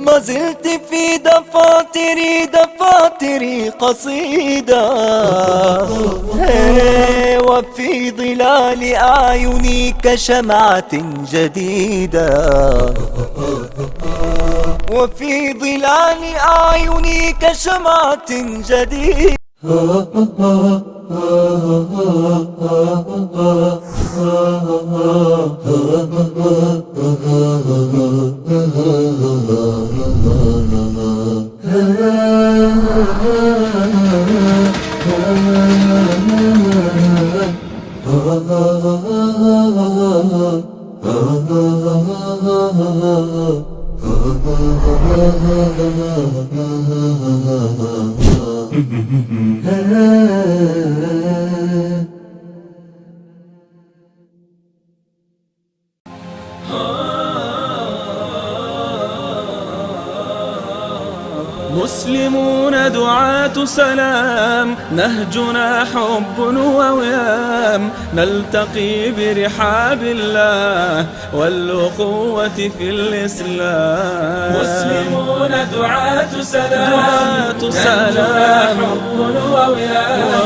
ما زلت في دفاتري قصيدة، وفي ظلال أعيني كشمعة جديدة، وفي ظلال أعيني كشمعة جديدة. مسلمون دعاة سلام، نهجنا حب ووئام، نلتقي برحاب الله والأخوة في الإسلام. مسلمون دعاة سلام، نهجنا حب ووئام،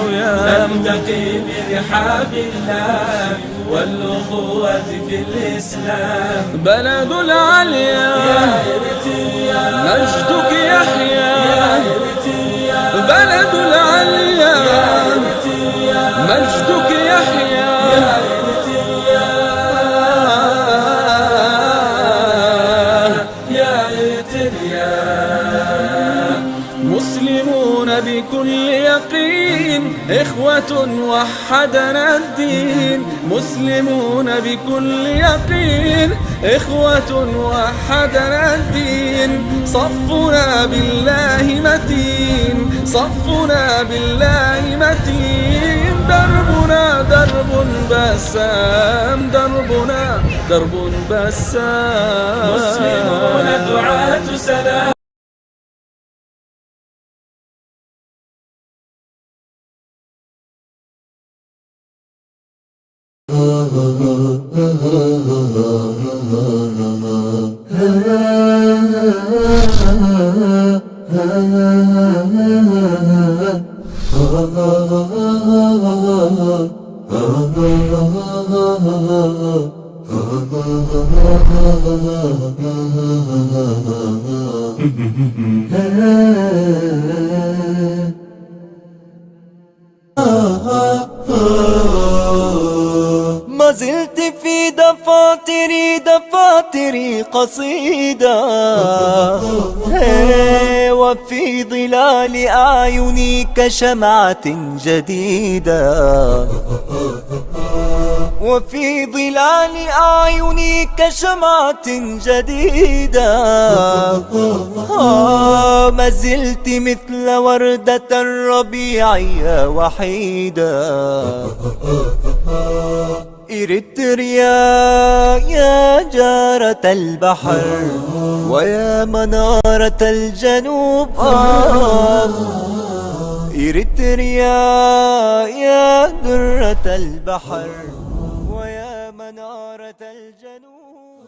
نلتقي برحاب الله والأخوة في الإسلام. بلد العليا مجدك يحيا، بلد العليا مجدك يحيا. مسلمون بكل يقين إخوة وحدنا الدين، مسلمون بكل يقين إخوة وحدنا الدين. صفنا بالله متين، صفنا بالله متين. دربنا درب بسام، دربنا درب بسام. مسلمون دعاة سلام. ما زلت في دفاتري قصيدة، وفي ظلال أعيني كشمعة جديدة، وفي ظلال أعيني كشمعة جديدة. ما زلت مثل وردة الربيع وحيدة. إريتريا يا جارة البحر ويا منارة الجنوب، إريتريا يا درة البحر ويا منارة الجنوب.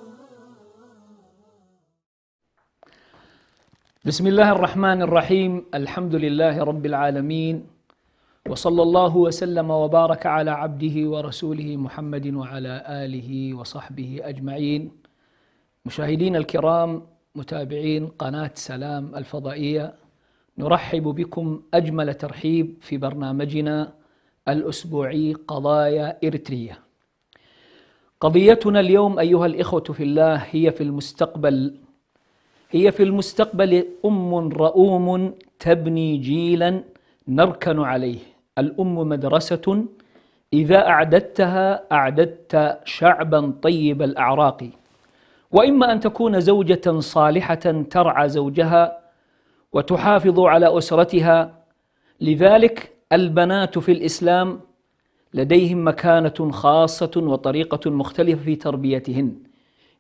بسم الله الرحمن الرحيم. الحمد لله رب العالمين، وصلى الله وسلم وبارك على عبده ورسوله محمد وعلى آله وصحبه أجمعين. مشاهدين الكرام، متابعين قناة سلام الفضائية، نرحب بكم أجمل ترحيب في برنامجنا الأسبوعي قضايا إريتريا. قضيتنا اليوم أيها الإخوة في الله هي في المستقبل أم رؤوم تبني جيلا نركن عليه. الأم مدرسة إذا أعددتها أعددت شعبا طيب الأعراق. وإما أن تكون زوجة صالحة ترعى زوجها وتحافظ على أسرتها. لذلك البنات في الإسلام لديهم مكانة خاصة وطريقة مختلفة في تربيتهن.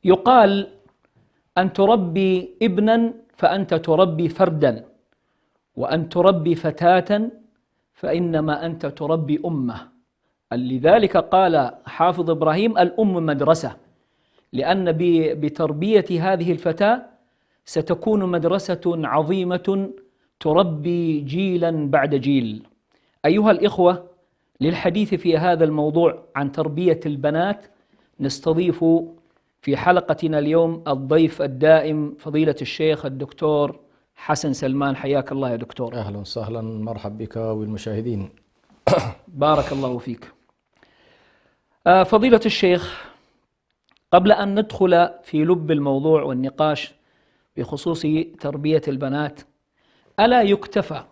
يقال أن تربي ابنا فأنت تربي فردا، وأن تربي فتاة فإنما أنت تربي أمة. لذلك قال حافظ إبراهيم: الأم مدرسة، لأن بتربية هذه الفتاة ستكون مدرسة عظيمة تربي جيلا بعد جيل. أيها الإخوة، للحديث في هذا الموضوع عن تربية البنات نستضيف في حلقتنا اليوم الضيف الدائم فضيلة الشيخ الدكتور حسن سلمان. حياك الله يا دكتور. أهلا وسهلا، مرحب بك والمشاهدين. بارك الله فيك. فضيلة الشيخ، قبل أن ندخل في لب الموضوع والنقاش بخصوص تربية البنات، ألا يكتفى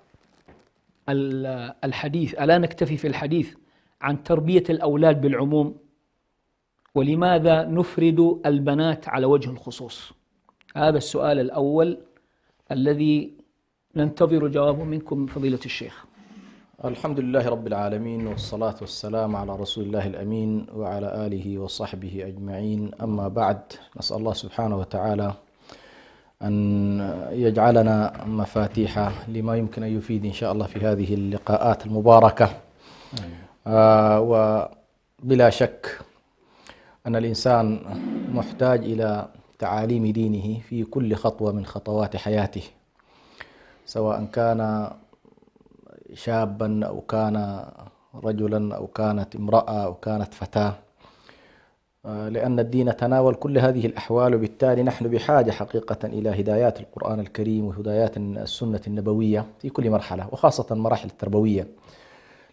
الحديث، ألا نكتفي في الحديث عن تربية الأولاد بالعموم؟ ولماذا نفرد البنات على وجه الخصوص؟ هذا السؤال الأول الذي ننتظر جوابه منكم فضيلة الشيخ. الحمد لله رب العالمين، والصلاة والسلام على رسول الله الأمين وعلى آله وصحبه أجمعين. أما بعد، نسأل الله سبحانه وتعالى أن يجعلنا مفاتيح لما يمكن أن يفيد إن شاء الله في هذه اللقاءات المباركة. وبلا شك أن الإنسان محتاج إلى تعاليم دينه في كل خطوة من خطوات حياته، سواء كان شابا أو كان رجلا أو كانت امرأة أو كانت فتاة، لأن الدين تناول كل هذه الأحوال، وبالتالي نحن بحاجة حقيقة إلى هدايات القرآن الكريم وهدايات السنة النبوية في كل مرحلة، وخاصة المراحل التربوية،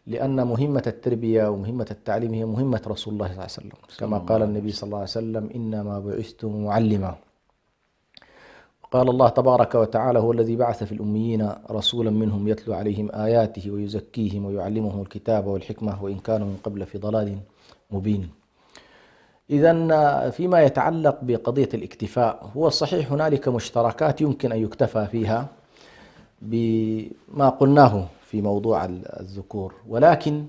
لأن مهمة التربية ومهمة التعليم هي مهمة رسول الله صلى الله عليه وسلم، كما قال النبي صلى الله عليه وسلم: إنما بعثت معلما. قال الله تبارك وتعالى: هو الذي بعث في الأميين رسولا منهم يتلو عليهم آياته ويزكيهم ويعلمهم الكتاب والحكمة وإن كانوا من قبل في ضلال مبين. إذن فيما يتعلق بقضية الاكتفاء، هو صحيح هنالك مشتركات يمكن أن يكتفى فيها بما قلناه في موضوع الذكور، ولكن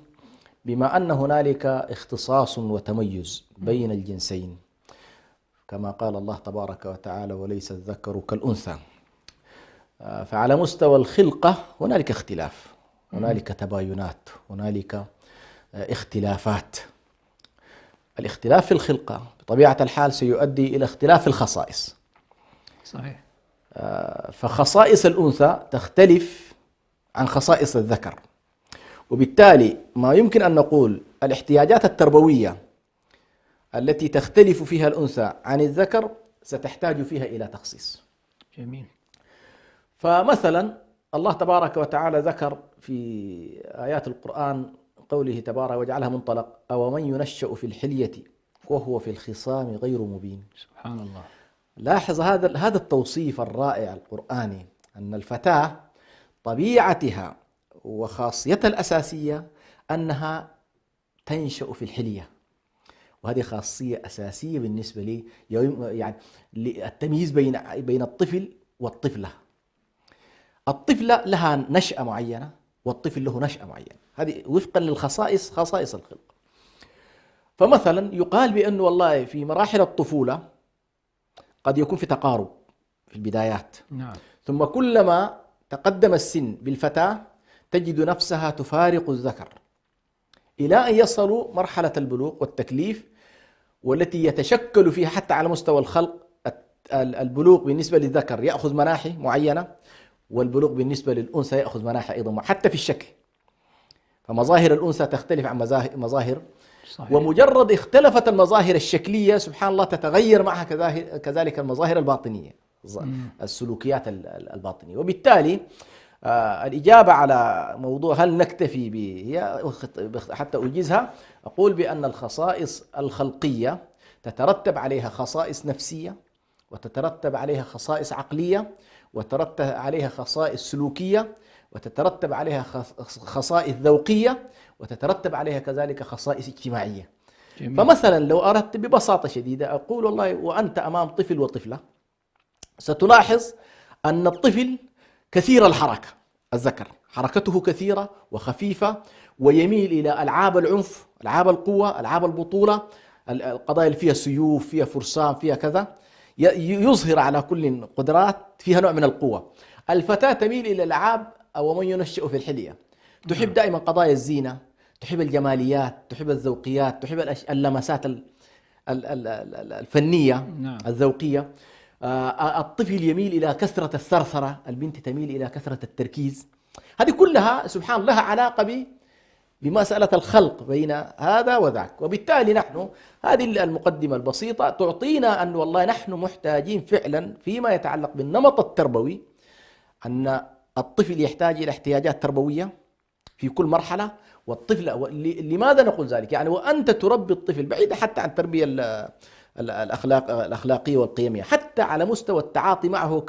بما أن هنالك اختصاص وتميز بين الجنسين، كما قال الله تبارك وتعالى: وليس الذكر كالأنثى، فعلى مستوى الخلقة هنالك اختلاف، هنالك تباينات، هنالك اختلافات. الاختلاف في الخلقة بطبيعة الحال سيؤدي إلى اختلاف في الخصائص. صحيح. فخصائص الأنثى تختلف عن خصائص الذكر، وبالتالي ما يمكن أن نقول الاحتياجات التربوية التي تختلف فيها الأنثى عن الذكر ستحتاج فيها إلى تخصيص. جميل. فمثلا الله تبارك وتعالى ذكر في آيات القرآن قوله تبارك وجعلها منطلق: أو من ينشأ في الحلية وهو في الخصام غير مبين. سبحان الله. لاحظ هذا التوصيف الرائع القرآني، أن الفتاة طبيعتها وخاصيتها الأساسية أنها تنشأ في الحلية، وهذه خاصية أساسية بالنسبة لي، يعني التمييز بين الطفل والطفلة. الطفلة لها نشأة معينة والطفل له نشأة معينة، هذه وفقا للخصائص، خصائص الخلق. فمثلا يقال بأن والله في مراحل الطفولة قد يكون في تقارب في البدايات، نعم. ثم كلما تقدم السن بالفتاة تجد نفسها تفارق الذكر إلى أن يصلوا مرحلة البلوغ والتكليف، والتي يتشكل فيها حتى على مستوى الخلق البلوغ بالنسبة للذكر يأخذ مناحي معينة، والبلوغ بالنسبة للأنثى يأخذ مناحي أيضا، حتى في الشكل. فمظاهر الأنثى تختلف عن مظاهر. صحيح. ومجرد اختلفت المظاهر الشكلية سبحان الله تتغير معها كذلك المظاهر الباطنية، السلوكيات الباطنية. وبالتالي الإجابة على موضوع هل نكتفي به هي حتى أجيزها، أقول بأن الخصائص الخلقية تترتب عليها خصائص نفسية، وتترتب عليها خصائص عقلية، وتترتب عليها خصائص سلوكية، وتترتب عليها خصائص ذوقية، وتترتب عليها كذلك خصائص اجتماعية. جميل. فمثلا لو أردت ببساطة شديدة أقول والله وأنت أمام طفل وطفلة، ستلاحظ أن الطفل كثير الحركة، الذكر حركته كثيرة وخفيفة، ويميل إلى ألعاب العنف، ألعاب القوة، ألعاب البطولة، القضايا اللي فيها سيوف، فيها فرسان، فيها كذا، يظهر على كل قدرات فيها نوع من القوة. الفتاة تميل إلى الألعاب أو من ينشأ في الحلية، تحب دائما قضايا الزينة، تحب الجماليات، تحب الذوقيات، تحب اللمسات الفنية الذوقية. الطفل يميل إلى كثرة الثرثرة، البنت تميل إلى كثرة التركيز. هذه كلها سبحان الله لها علاقة بمسألة الخلق بين هذا وذاك. وبالتالي نحن هذه المقدمة البسيطة تعطينا أن والله نحن محتاجين فعلا فيما يتعلق بالنمط التربوي، أن الطفل يحتاج إلى احتياجات تربوية في كل مرحلة. والطفل لماذا نقول ذلك؟ يعني وأنت تربي الطفل بعيدا حتى عن التربية الأخلاقية والقيمية، حتى على مستوى التعاطي معه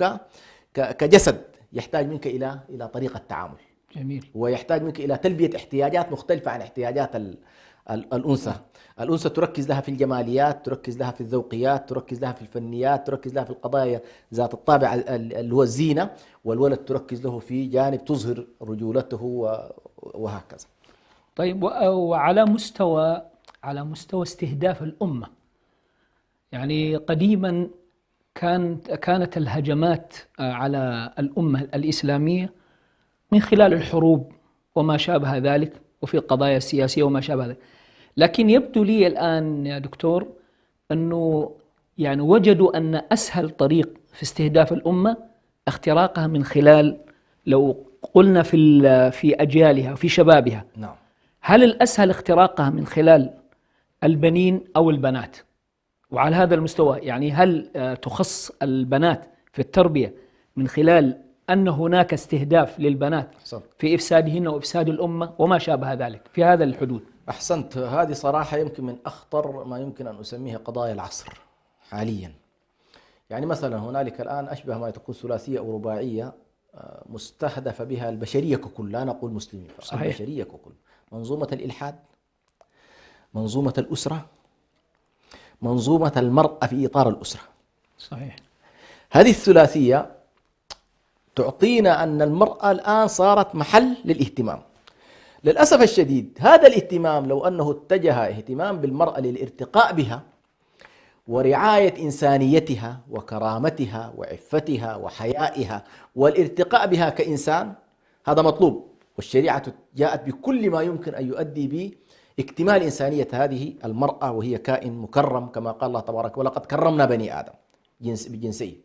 كجسد يحتاج منك إلى طريقة تعامل. جميل. ويحتاج منك إلى تلبية احتياجات مختلفة عن احتياجات الأنثى. الأنثى تركز لها في الجماليات، تركز لها في الذوقيات، تركز لها في الفنيات، تركز لها في القضايا ذات الطابع اللي هو الزينة، والولد تركز له في جانب تظهر رجولته وهكذا. طيب، وعلى مستوى استهداف الأمة، يعني قديما كانت الهجمات على الأمة الإسلامية من خلال الحروب وما شابه ذلك، وفي القضايا السياسية وما شابه ذلك. لكن يبدو لي الآن يا دكتور أنه يعني وجدوا أن أسهل طريق في استهداف الأمة اختراقها من خلال، لو قلنا في أجيالها وفي شبابها، نعم. هل الأسهل اختراقها من خلال البنين أو البنات؟ وعلى هذا المستوى يعني هل تخص البنات في التربية من خلال أن هناك استهداف للبنات في إفسادهن وإفساد الأمة وما شابه ذلك في هذا الحدود؟ أحسنت. هذه صراحة يمكن من أخطر ما يمكن أن أسميها قضايا العصر حاليا. يعني مثلا هنالك الآن أشبه ما تكون ثلاثية أو رباعية مستهدف بها البشرية ككل، لا نقول مسلمين، البشرية ككل. منظومة الإلحاد، منظومة الأسرة، منظومة المرأة في إطار الأسرة. صحيح. هذه الثلاثية تعطينا أن المرأة الآن صارت محل للاهتمام. للأسف الشديد هذا الاهتمام لو أنه اتجه اهتمام بالمرأة للارتقاء بها ورعاية إنسانيتها وكرامتها وعفتها وحيائها والارتقاء بها كإنسان، هذا مطلوب، والشريعة جاءت بكل ما يمكن أن يؤدي به اكتمال إنسانية هذه المرأة، وهي كائن مكرم كما قال الله تبارك: ولقد كرمنا بني آدم بجنسيه.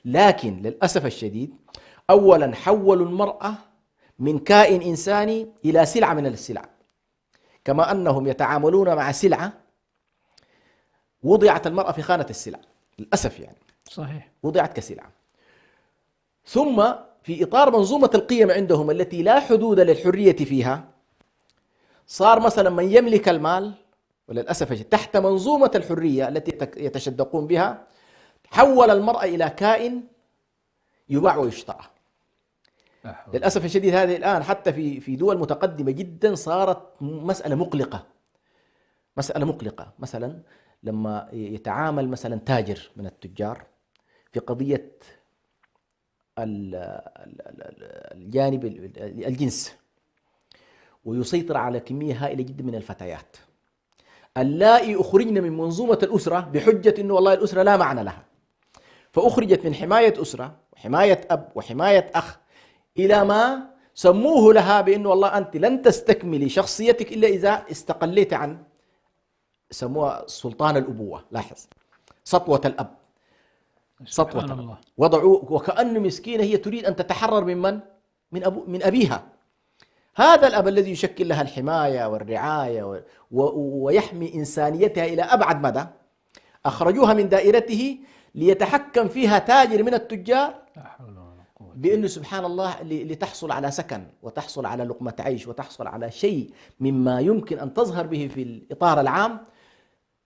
لكن للأسف الشديد أولا حولوا المرأة من كائن إنساني إلى سلعة من السلع، كما أنهم يتعاملون مع سلعة وضعت المرأة في خانة السلع للأسف، يعني صحيح، وضعت كسلعة. ثم في إطار منظومة القيم عندهم التي لا حدود للحرية فيها، صار مثلا من يملك المال وللأسف تحت منظومة الحرية التي يتشدقون بها، حول المرأة إلى كائن يباع ويشترى. للأسف الشديد هذه الآن حتى في دول متقدمة جدا صارت مسألة مقلقة. مثلا لما يتعامل مثلا تاجر من التجار في قضية الجانب الجنس، ويسيطر على كمية هائلة جدا من الفتيات اللائي أخرجن من منظومة الأسرة بحجة إنه والله الأسرة لا معنى لها، فأخرجت من حماية أسرة وحماية أب وحماية أخ إلى ما سموه لها بأنه والله أنت لن تستكملي شخصيتك إلا إذا استقليت عن، سموها سلطان الأبوة. لاحظ، سطوة الأب، سطوة الأب وضعوا وكأنه مسكينة هي تريد أن تتحرر من أبيها. هذا الأب الذي يشكل لها الحماية والرعاية ويحمي إنسانيتها إلى أبعد مدى، أخرجوها من دائرته ليتحكم فيها تاجر من التجار، بأنه سبحان الله لتحصل على سكن وتحصل على لقمة عيش وتحصل على شيء مما يمكن أن تظهر به في الإطار العام،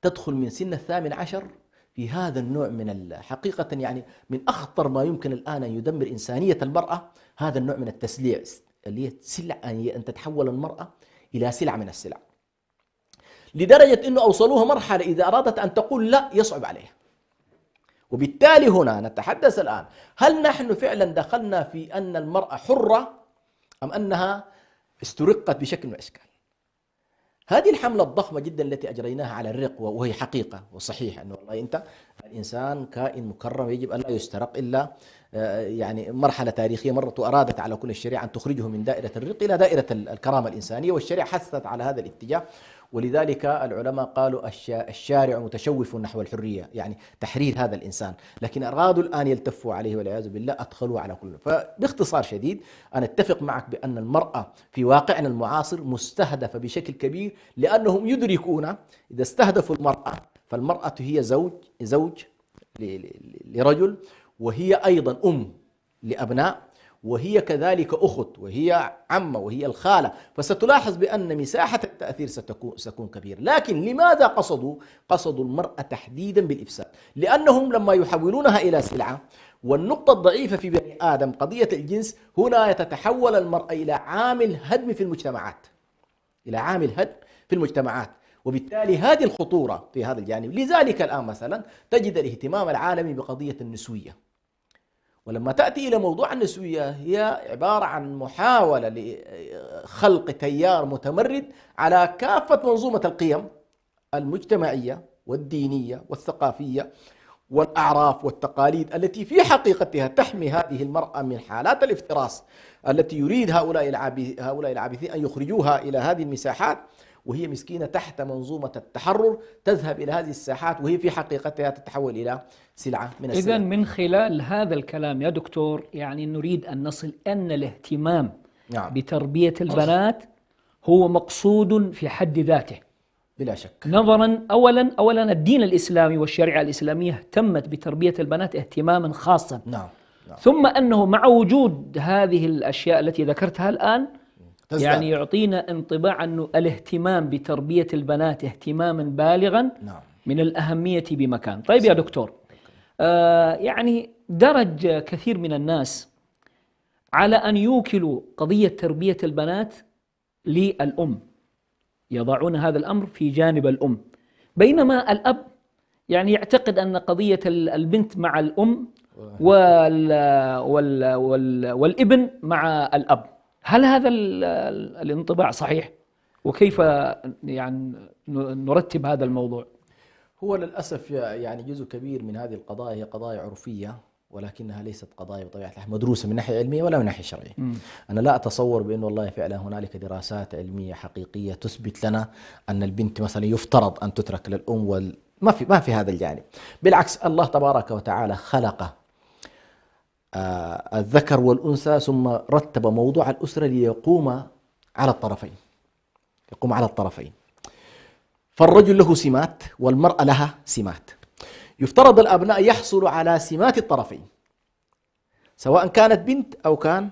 تدخل من سن 18 في هذا النوع من حقيقة يعني من أخطر ما يمكن الآن أن يدمر إنسانية المرأة، هذا النوع من التسليع اللي هي سلع، أن تتحول المرأة إلى سلعة من السلع، لدرجة أنه أوصلوها مرحلة إذا أرادت أن تقول لا يصعب عليها. وبالتالي هنا نتحدث الآن، هل نحن فعلا دخلنا في أن المرأة حرة أم أنها استرقت بشكل من الأشكال. هذه الحملة الضخمة جدا التي أجريناها على الرق، وهي حقيقة وصحيح أنه والله أنت الإنسان كائن مكرم يجب أن لا يسترق إلا يعني مرحلة تاريخية مرت وأرادت على كل الشريعة أن تخرجه من دائرة الرق إلى دائرة الكرامة الإنسانية، والشريعة حثت على هذا الاتجاه. ولذلك العلماء قالوا الشارع متشوف نحو الحرية، يعني تحرير هذا الإنسان، لكن أرادوا الآن يلتفوا عليه والعياذ بالله، أدخلوا على كل. فباختصار شديد أنا أتفق معك بأن المرأة في واقعنا المعاصر مستهدفة بشكل كبير، لأنهم يدركون إذا استهدفوا المرأة فالمرأة هي زوج لرجل، وهي أيضا أم لأبناء، وهي كذلك أخت، وهي عمة، وهي الخالة. فستلاحظ بأن مساحة التأثير ستكون كبيرة. لكن لماذا قصدوا المرأة تحديدا بالإفساد؟ لأنهم لما يحولونها إلى سلعة، والنقطة الضعيفة في بني آدم قضية الجنس، هنا تتحول المرأة إلى عامل هدم في المجتمعات، وبالتالي هذه الخطورة في هذا الجانب. لذلك الآن مثلا تجد الاهتمام العالمي بقضية النسوية، ولما تأتي إلى موضوع النسوية هي عبارة عن محاولة لخلق تيار متمرد على كافة منظومة القيم المجتمعية والدينية والثقافية والأعراف والتقاليد التي في حقيقتها تحمي هذه المرأة من حالات الافتراس التي يريد هؤلاء العابثين أن يخرجوها إلى هذه المساحات، وهي مسكينة تحت منظومة التحرر تذهب إلى هذه الساحات، وهي في حقيقتها تتحول إلى سلعة من السلع. إذن من خلال هذا الكلام يا دكتور يعني نريد أن نصل أن الاهتمام بتربية البنات هو مقصود في حد ذاته بلا شك. نظرا أولا الدين الإسلامي والشريعة الإسلامية اهتمت بتربية البنات اهتماما خاصا. نعم. ثم أنه مع وجود هذه الأشياء التي ذكرتها الآن يعني يعطينا انطباع أنه الاهتمام بتربية البنات اهتماما بالغا من الأهمية بمكان. طيب يا دكتور، يعني درج كثير من الناس على أن يوكلوا قضية تربية البنات للأم، يضعون هذا الأمر في جانب الأم، بينما الأب يعني يعتقد أن قضية البنت مع الأم والابن مع الأب. هل هذا الانطباع صحيح؟ وكيف يعني نرتب هذا الموضوع؟ هو للأسف يعني جزء كبير من هذه القضايا هي قضايا عرفية، ولكنها ليست قضايا بطبيعة الحال مدروسة من ناحية علمية ولا من ناحية شرعية. أنا لا أتصور بأن والله فعلا هنالك دراسات علمية حقيقية تثبت لنا أن البنت مثلا يفترض أن تترك للأم ما في هذا الجانب. بالعكس، الله تبارك وتعالى خلق الذكر والأنثى ثم رتب موضوع الأسرة ليقوم على الطرفين. فالرجل له سمات والمرأة لها سمات. يفترض الأبناء يحصلوا على سمات الطرفين، سواء كانت بنت أو كان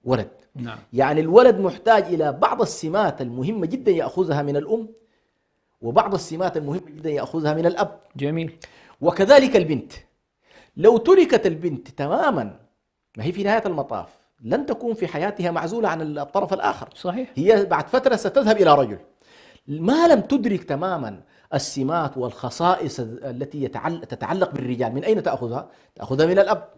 ولد. نعم. يعني الولد محتاج إلى بعض السمات المهمة جدا يأخذها من الأم، وبعض السمات المهمة جدا يأخذها من الأب. جميل. وكذلك البنت، لو تركت البنت تماما، ما هي في نهاية المطاف لن تكون في حياتها معزولة عن الطرف الآخر. صحيح. هي بعد فترة ستذهب إلى رجل. ما لم تدرك تماما السمات والخصائص التي تتعلق بالرجال، من أين تأخذها؟ تأخذها من الأب،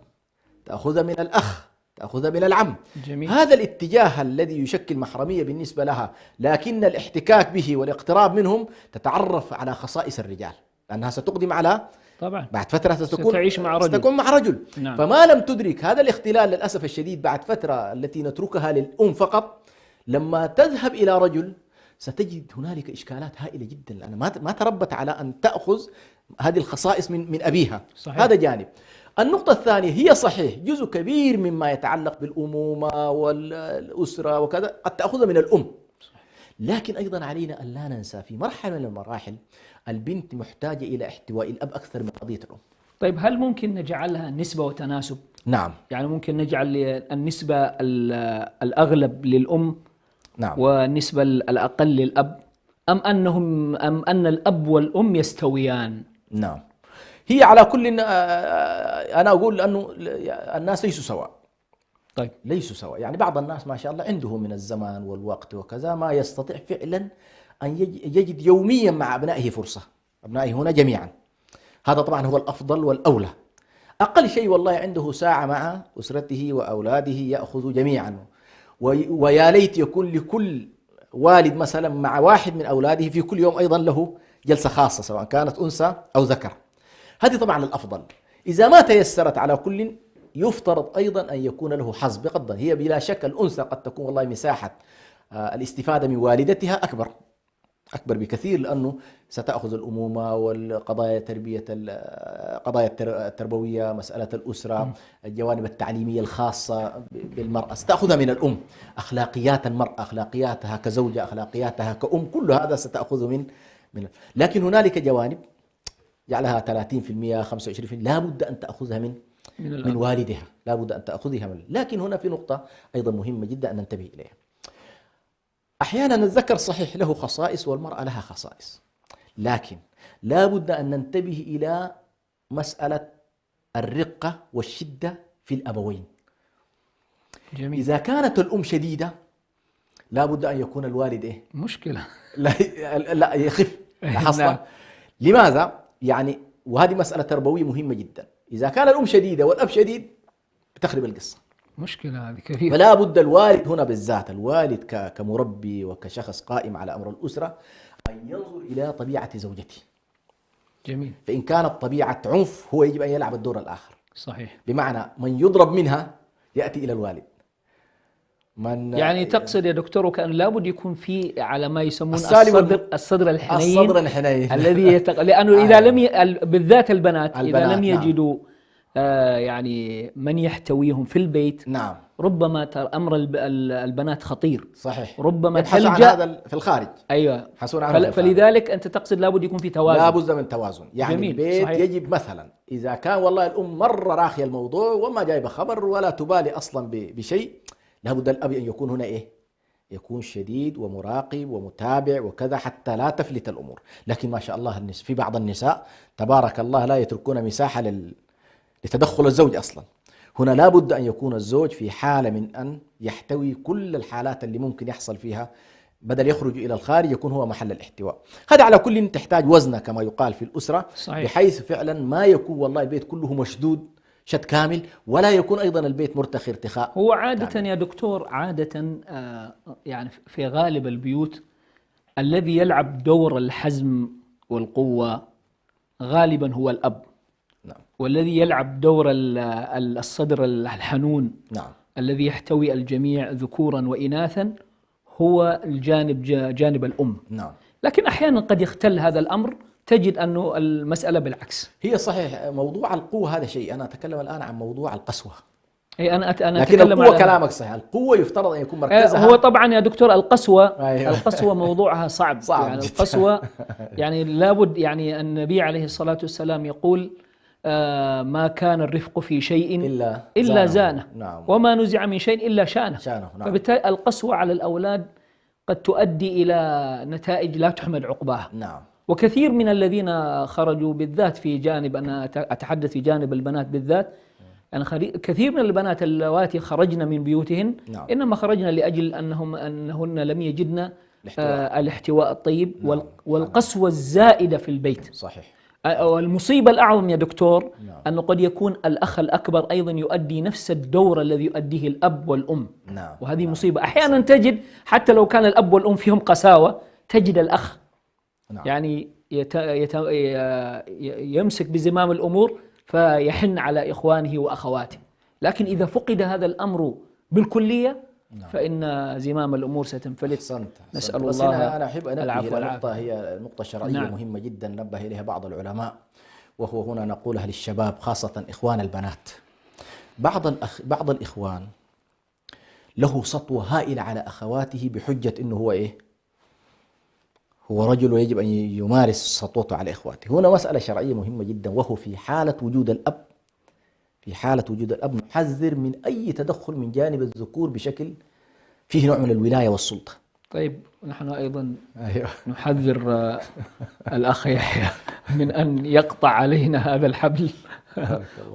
تأخذها من الأخ، تأخذها من العم. جميل. هذا الاتجاه الذي يشكل محرمية بالنسبة لها، لكن الاحتكاك به والاقتراب منهم تتعرف على خصائص الرجال، لأنها ستقدم على طبعا بعد فترة ستعيش مع رجل. ستكون مع رجل. نعم. فما لم تدرك هذا الاختلال للأسف الشديد بعد فترة التي نتركها للأم فقط، لما تذهب إلى رجل ستجد هنالك إشكالات هائلة جدا، لأن ما تربت على أن تأخذ هذه الخصائص من أبيها. صحيح. هذا جانب. النقطة الثانية هي صحيح جزء كبير مما يتعلق بالأمومة والأسرة وكذا قد تأخذها من الأم، لكن أيضا علينا أن لا ننسى في مرحلة من المراحل البنت محتاجة إلى احتواء الأب أكثر من قضية الأم. طيب هل ممكن نجعلها نسبة وتناسب؟ نعم. يعني ممكن نجعل النسبة الأغلب للأم، نعم، والنسبة الأقل للأب، أم أن الأب والأم يستويان؟ نعم. هي على كل أنا أقول أنه الناس ليسوا سواء. طيب. ليسوا سواء، يعني بعض الناس ما شاء الله عنده من الزمان والوقت وكذا ما يستطيع فعلا أن يجد يوميا مع أبنائه فرصة، أبنائه هنا جميعا. هذا طبعا هو الأفضل والأولى. أقل شيء والله عنده ساعة مع أسرته وأولاده يأخذ جميعا، ويا ليت يكون لكل والد مثلا مع واحد من أولاده في كل يوم أيضا له جلسة خاصة سواء كانت أنثى أو ذكر. هذه طبعا الأفضل. إذا ما تيسرت على كل يفترض أيضا أن يكون له حظ بقدر. هي بلا شك الأنثى قد تكون والله مساحة الاستفادة من والدتها أكبر بكثير، لأنه ستأخذ الأمومة والقضايا التربية، القضايا التربوية، مسألة الأسرة، الجوانب التعليمية الخاصة بالمرأة ستأخذها من الأم، أخلاقيات المرأة، أخلاقياتها كزوجة، أخلاقياتها كأم، كل هذا ستأخذ من. لكن هنالك جوانب جعلها 30% 25% لا بد أن تأخذها من والدها، لا بد أن تأخذها من. لكن هنا في نقطة أيضا مهمة جدا أن ننتبه إليها. أحيانا الذكر صحيح له خصائص والمرأة لها خصائص، لكن لا بد أن ننتبه إلى مسألة الرقة والشدة في الأبوين. جميل. إذا كانت الأم شديدة لا بد أن يكون الوالد مشكلة لا يخف حصلا. لماذا؟ يعني وهذه مسألة تربوية مهمة جدا. إذا كان الأم شديدة والأب شديد بتخرب القصة، مشكلة هذه كثير. فلا بد الوالد هنا بالذات، الوالد كمربي وكشخص قائم على أمر الأسرة أن ينظر إلى طبيعة زوجته. جميل. فإن كانت طبيعة عنف هو يجب أن يلعب الدور الآخر. صحيح. بمعنى من يضرب منها يأتي إلى الوالد. يعني تقصد يا دكتور وكأن لابد يكون في على ما يسمون الصدر الحنين، الصدر الحنين الذي لأنه إذا لم بالذات البنات إذا لم يجدوا يعني من يحتويهم في البيت، نعم، ربما أمر البنات خطير. صحيح. ربما يبحثوا عن هذا في الخارج. أيوة. فلذلك أنت تقصد لابد يكون في توازن. لابد من توازن. يعني جميل. البيت صحيح. يجب مثلا إذا كان والله الأم مرة راخية الموضوع وما جايبة خبر ولا تبالي أصلا بشيء، لابد الأب أن يكون هنا يكون شديد ومراقب ومتابع وكذا حتى لا تفلت الأمور. لكن ما شاء الله في بعض النساء تبارك الله لا يتركون مساحة لتدخل الزوج أصلا. هنا لابد أن يكون الزوج في حالة من أن يحتوي كل الحالات اللي ممكن يحصل فيها، بدل يخرج إلى الخارج يكون هو محل الاحتواء. هذا على كل تحتاج وزنة كما يقال في الأسرة. صحيح. بحيث فعلا ما يكون والله البيت كله مشدود شد كامل، ولا يكون أيضا البيت مرتخي ارتخاء. هو عادة يا دكتور يعني في غالب البيوت الذي يلعب دور الحزم والقوة غالبا هو الأب. نعم. والذي يلعب دور الصدر الحنون، نعم، الذي يحتوي الجميع ذكورا وإناثا هو جانب الأم. نعم. لكن أحيانا قد يختل هذا الأمر، تجد أنه المسألة بالعكس. هي صحيح موضوع القوة هذا شيء، أنا أتكلم الآن عن موضوع القسوة. أنا لكن القوة كلامك صحيح، القوة يفترض أن يكون مركزها هو طبعا يا دكتور القسوة. أيوه. القسوة موضوعها صعب يعني جدا. القسوة يعني لابد، يعني النبي عليه الصلاة والسلام يقول ما كان الرفق في شيء إلا زانه. نعم. وما نزع من شيء إلا شانه. نعم. فبالتالي القسوة على الأولاد قد تؤدي إلى نتائج لا تحمد عقباها. نعم. وكثير من الذين خرجوا بالذات في جانب، أنا أتحدث في جانب البنات بالذات، يعني كثير من البنات اللواتي خرجن من بيوتهن، نعم، إنما خرجن لأجل أنهن لم يجدن الاحتواء الطيب. نعم. والقسوة الزائدة في البيت. صحيح. والمصيبة الأعظم يا دكتور، نعم، أنه قد يكون الأخ الأكبر أيضا يؤدي نفس الدور الذي يؤديه الأب والأم. نعم. وهذه مصيبة. أحيانا تجد حتى لو كان الأب والأم فيهم قساوة، تجد الأخ نعم. يعني يمسك بزمام الأمور فيحن على إخوانه وأخواته. لكن إذا فقد هذا الأمر بالكلية، نعم، فإن زمام الأمور ستنفلت. نسأل الله. أنا أحب أن العفو والعافية. هي نقطة شرعية، نعم، مهمة جدا نبه إليها بعض العلماء، وهو هنا نقولها للشباب خاصة إخوان البنات. بعض الإخوان له سطوة هائلة على أخواته بحجة إنه هو رجل ويجب أن يمارس سطوته على إخواته. هنا مسألة شرعية مهمة جدا، وهو في حالة وجود الأب نحذر من أي تدخل من جانب الذكور بشكل فيه نوع من الولاية والسلطة. طيب نحن أيضا نحذر الأخ يحيى من أن يقطع علينا هذا الحبل.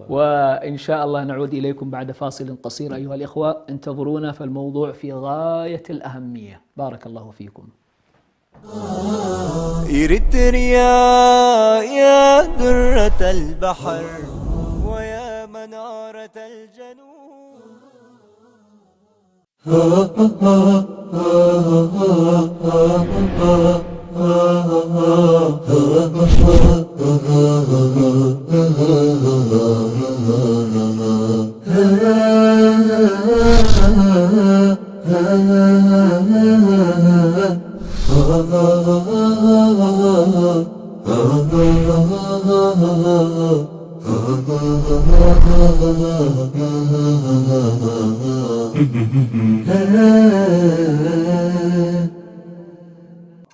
وإن شاء الله نعود إليكم بعد فاصل قصير أيها الإخوة، انتظرونا، فالموضوع في غاية الأهمية. بارك الله فيكم. إريتريا يا درة البحر ويا منارة الجنوب.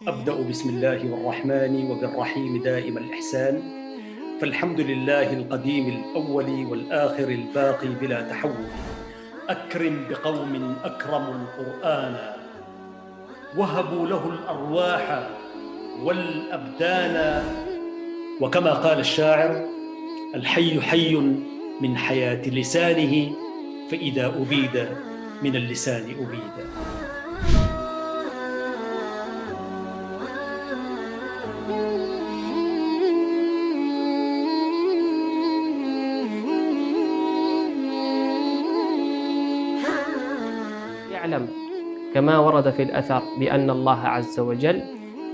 أبدأ بسم الله الرحمن وبالرحيم دائم الإحسان، فالحمد لله القديم الأول والآخر الباقي بلا تحول. أكرم بقوم أكرموا القرآن وهبوا له الأرواح والأبدان، وكما قال الشاعر: الحي حي من حياة لسانه، فإذا أبيد من اللسان أبيد. يعلم كما ورد في الأثر بأن الله عز وجل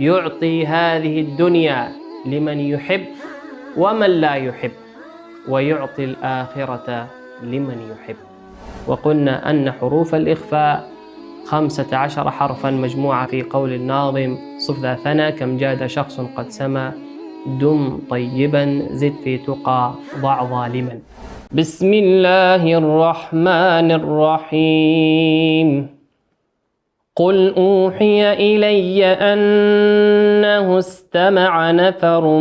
يعطي هذه الدنيا لمن يحب ومن لا يحب، ويعطي الآخرة لمن يحب. وقلنا أن حروف الإخفاء 15 حرفا مجموعة في قول الناظم: صف ذا ثنى كم جاد شخص قد سما، دم طيبا زد في تقى ضع ظالما. بسم الله الرحمن الرحيم. قل أوحي إلي أنه استمع نفر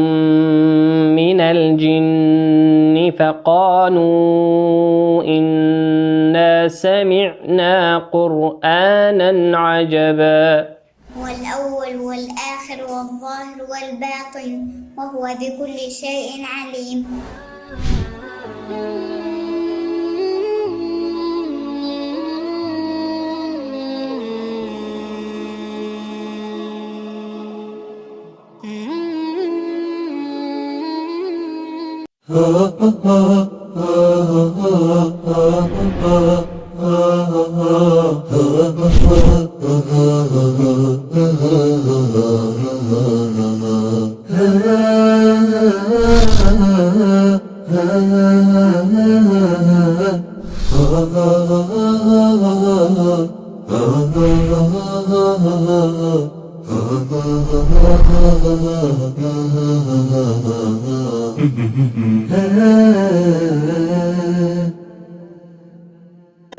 من الجن فقالوا إنا سمعنا قرآنا عجبا. هو الأول والآخر والظاهر والباطن وهو بكل شيء عليم.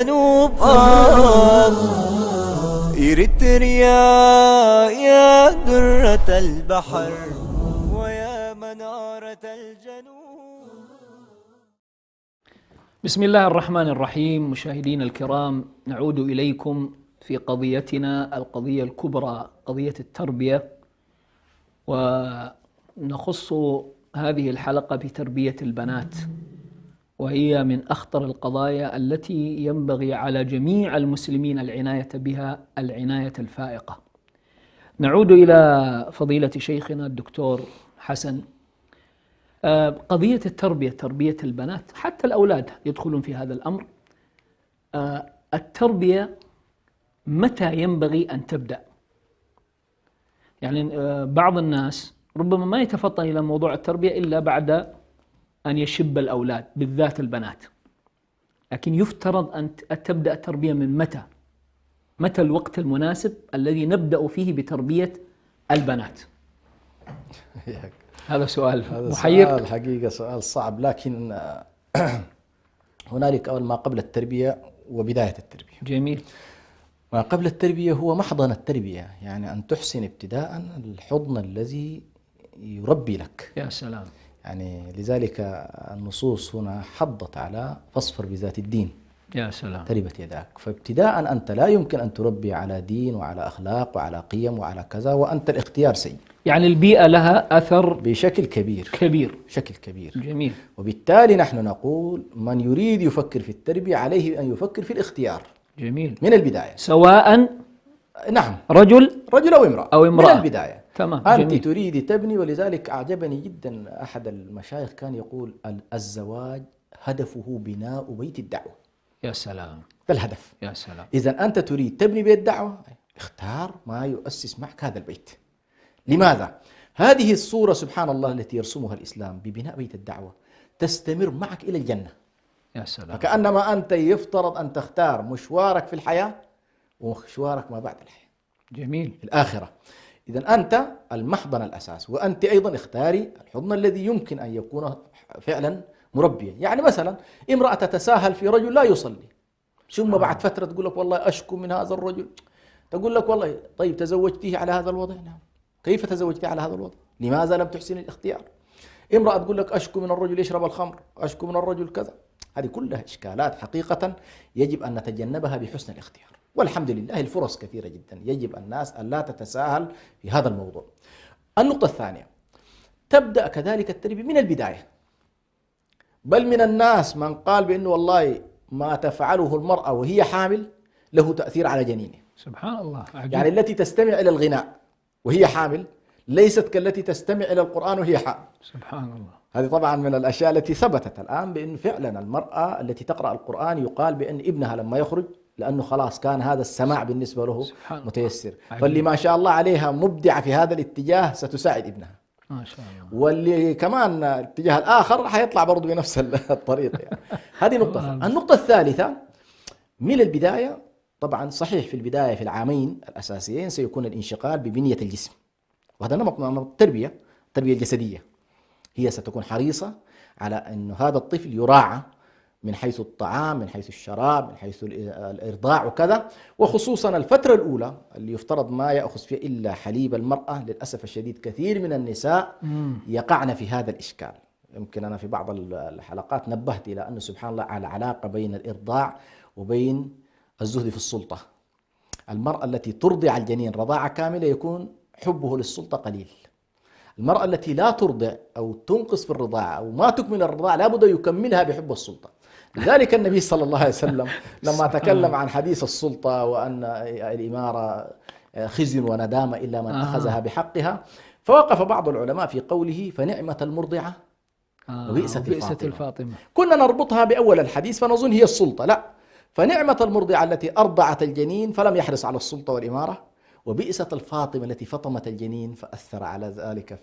جنوب إريتريا يا درة البحر ويا منارة الجنوب. بسم الله الرحمن الرحيم. مشاهدينا الكرام، نعود إليكم في قضيتنا القضية الكبرى، قضية التربية، ونخص هذه الحلقة بتربية البنات، وهي من أخطر القضايا التي ينبغي على جميع المسلمين العناية بها العناية الفائقة. نعود إلى فضيلة شيخنا الدكتور حسن. قضية التربية، تربية البنات، حتى الأولاد يدخلون في هذا الأمر. التربية متى ينبغي أن تبدأ؟ يعني بعض الناس ربما ما يتفطن إلى موضوع التربية إلا بعد أن يشب الأولاد، بالذات البنات. لكن يفترض أن تبدأ التربية من متى؟ متى الوقت المناسب الذي نبدأ فيه بتربية البنات؟ هذا سؤال محير. هذا الحقيقة سؤال صعب، لكن هنالك أول ما قبل التربية وبداية التربية. جميل. ما قبل التربية هو محضن التربية، يعني أن تحسن ابتداء الحضن الذي يربي لك. يا سلام. يعني لذلك النصوص هنا حضت على فاصفر بذات الدين. يا سلام. تربت يداك. فابتداء أنت لا يمكن أن تربي على دين وعلى أخلاق وعلى قيم وعلى كذا وأنت الاختيار سيء. يعني البيئة لها أثر بشكل كبير. بشكل كبير. جميل. وبالتالي نحن نقول من يريد يفكر في التربية عليه أن يفكر في الاختيار. جميل. من البداية. سواء نعم رجل أو امرأة. من البداية. تمام. أنت جميل. تريد تبني. ولذلك أعجبني جدا أحد المشايخ كان يقول الزواج هدفه بناء بيت الدعوة. يا سلام. ده الهدف. يا سلام. إذا أنت تريد تبني بيت دعوة، اختار ما يؤسس معك هذا البيت. لماذا؟ هذه الصورة سبحان الله التي يرسمها الإسلام ببناء بيت الدعوة تستمر معك إلى الجنة. يا سلام. فكأنما أنت يفترض أن تختار مشوارك في الحياة ومشوارك ما بعد الحياة. جميل. الآخرة. إذا أنت المحضن الأساس، وأنت أيضا اختاري الحضن الذي يمكن أن يكون فعلا مربيا. يعني مثلا امرأة تتساهل في رجل لا يصلي، ثم بعد فترة تقول لك والله أشكو من هذا الرجل، تقول لك والله طيب تزوجتيه على هذا الوضع؟ نعم. كيف تزوجتيه على هذا الوضع؟ لماذا لم تحسن الاختيار؟ امرأة تقول لك أشكو من الرجل يشرب الخمر، أشكو من الرجل كذا. هذه كلها إشكالات حقيقة يجب أن نتجنبها بحسن الاختيار. والحمد لله الفرص كثيرة جدا، يجب الناس أن لا تتساهل في هذا الموضوع. النقطة الثانية، تبدأ كذلك التربية من البداية. بل من الناس من قال بأنه والله ما تفعله المرأة وهي حامل له تأثير على جنينه. سبحان الله. عجيب. يعني التي تستمع إلى الغناء وهي حامل ليست كالتي تستمع إلى القرآن وهي حامل. سبحان الله. هذه طبعا من الأشياء التي ثبتت الآن، بأن فعلا المرأة التي تقرأ القرآن يقال بأن ابنها لما يخرج، لأنه خلاص كان هذا السماع بالنسبة له متيسر، فاللي ما شاء الله عليها مبدعة في هذا الاتجاه ستساعد ابنها ما شاء الله. واللي كمان الاتجاه الآخر حيطلع برضو بنفس الطريقة يعني. هذه نقطة. النقطة الثالثة من البداية، طبعا صحيح في البداية في العامين الأساسيين سيكون الانشغال ببنية الجسم، وهذا نمط من التربية الجسدية. هي ستكون حريصة على أن هذا الطفل يراعى من حيث الطعام، من حيث الشراب، من حيث الإرضاع وكذا، وخصوصا الفترة الأولى اللي يفترض ما يأخذ فيها إلا حليب المرأة. للأسف الشديد كثير من النساء يقعن في هذا الإشكال. يمكن أنا في بعض الحلقات نبهت إلى أنه سبحان الله على علاقة بين الإرضاع وبين الزهد في السلطة. المرأة التي ترضع الجنين رضاعة كاملة يكون حبه للسلطة قليل. المرأة التي لا ترضع أو تنقص في الرضاعة أو ما تكمل الرضاعة لابد يكملها بحب السلطة. لذلك النبي صلى الله عليه وسلم لما تكلم عن حديث السلطة وأن الإمارة خزي وندامة إلا من أخذها بحقها، فوقف بعض العلماء في قوله فنعمة المرضعة وبئست الفاطمة. كنا نربطها بأول الحديث فنظن هي السلطة، لا، فنعمة المرضعة التي أرضعت الجنين فلم يحرص على السلطة والإمارة، وبئست الفاطمة التي فطمت الجنين فأثر على ذلك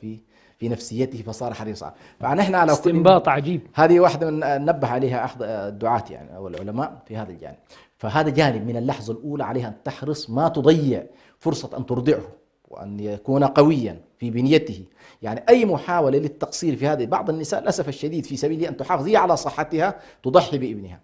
في نفسيته فصار حريصا. فنحن على استنباط عجيب. هذه واحدة من نبه عليها أحد الدعاة يعني أو العلماء في هذا الجانب. فهذا جانب من اللحظة الأولى عليها أن تحرص ما تضيع فرصة أن ترضعه وأن يكون قويا في بنيته. يعني أي محاولة للتقصير في هذه، بعض النساء للأسف الشديد في سبيل أن تحافظ هي على صحتها تضحي بابنها.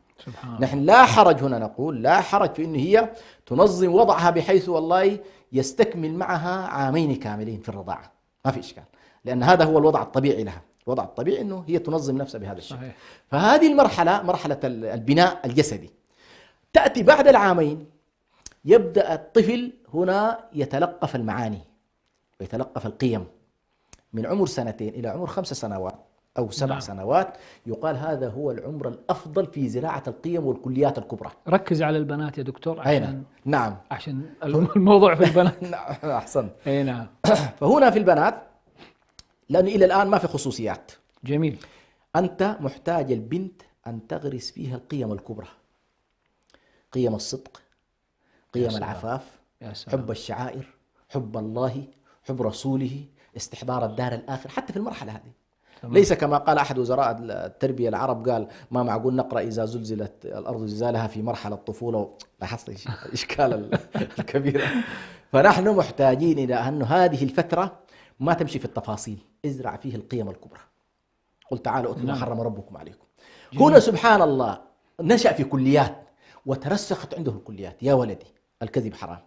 نحن لا حرج هنا، نقول لا حرج في أن هي تنظم وضعها بحيث والله يستكمل معها عامين كاملين في الرضاعة، ما في إشكال، لأن هذا هو الوضع الطبيعي لها. الوضع الطبيعي أنه هي تنظم نفسها بهذا الشيء. فهذه المرحلة مرحلة البناء الجسدي تأتي بعد العامين. يبدأ الطفل هنا يتلقف المعاني ويتلقف القيم من عمر 2 إلى عمر 5 سنوات أو 7 سنوات. يقال هذا هو العمر الأفضل في زراعة القيم والكليات الكبرى. ركز على البنات يا دكتور عشان نعم عشان الموضوع في البنات. نعم أحسن. أي نعم. فهنا في البنات، لأنه إلى الآن ما في خصوصيات. جميل. أنت محتاج البنت أن تغرس فيها القيم الكبرى، قيم الصدق، قيم العفاف، حب الشعائر، حب الله، حب رسوله، استحضار الدار الآخر، حتى في المرحلة هذه. ليس كما قال أحد وزراء التربية العرب، قال ما معقول نقرأ إذا زلزلت الأرض زلزالها في مرحلة الطفولة. لاحظت الإشكال الكبير. فنحن محتاجين إلى أن هذه الفترة ما تمشي في التفاصيل، ازرع فيه القيم الكبرى. قل تعالوا اتلوا ما حرم ربكم عليكم. هنا سبحان الله نشأ في كليات وترسخت عنده الكليات. يا ولدي الكذب حرام،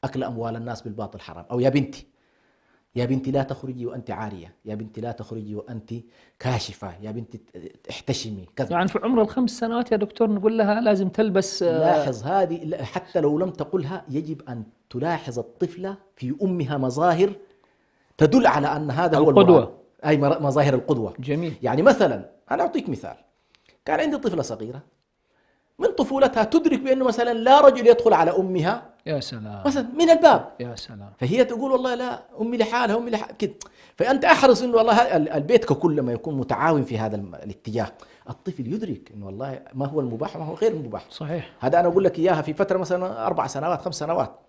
أكل أموال الناس بالباطل حرام، أو يا بنتي لا تخرجي وأنت عارية، يا بنتي لا تخرجي وأنت كاشفة، يا بنتي احتشمي كذا. يعني في عمر ال5 سنوات يا دكتور نقول لها لازم تلبس. لاحظ هذه حتى لو لم تقلها يجب أن تلاحظ الطفلة في أمها مظاهر تدل على أن هذا هو القدوة، أي مظاهر القدوة. جميل. يعني مثلا أنا أعطيك مثال، كان عندي طفلة صغيرة من طفولتها تدرك بأنه مثلا لا رجل يدخل على أمها، يا سلام، مثلا من الباب، يا سلام، فهي تقول والله لا أمي لحالها أمي لحالها كده. فأنت أحرص أنه والله البيت ككل ما يكون متعاون في هذا الاتجاه. الطفل يدرك إنه والله ما هو المباح وما هو غير المباح. صحيح. هذا أنا أقول لك إياها في فترة مثلا 4 سنوات 5 سنوات،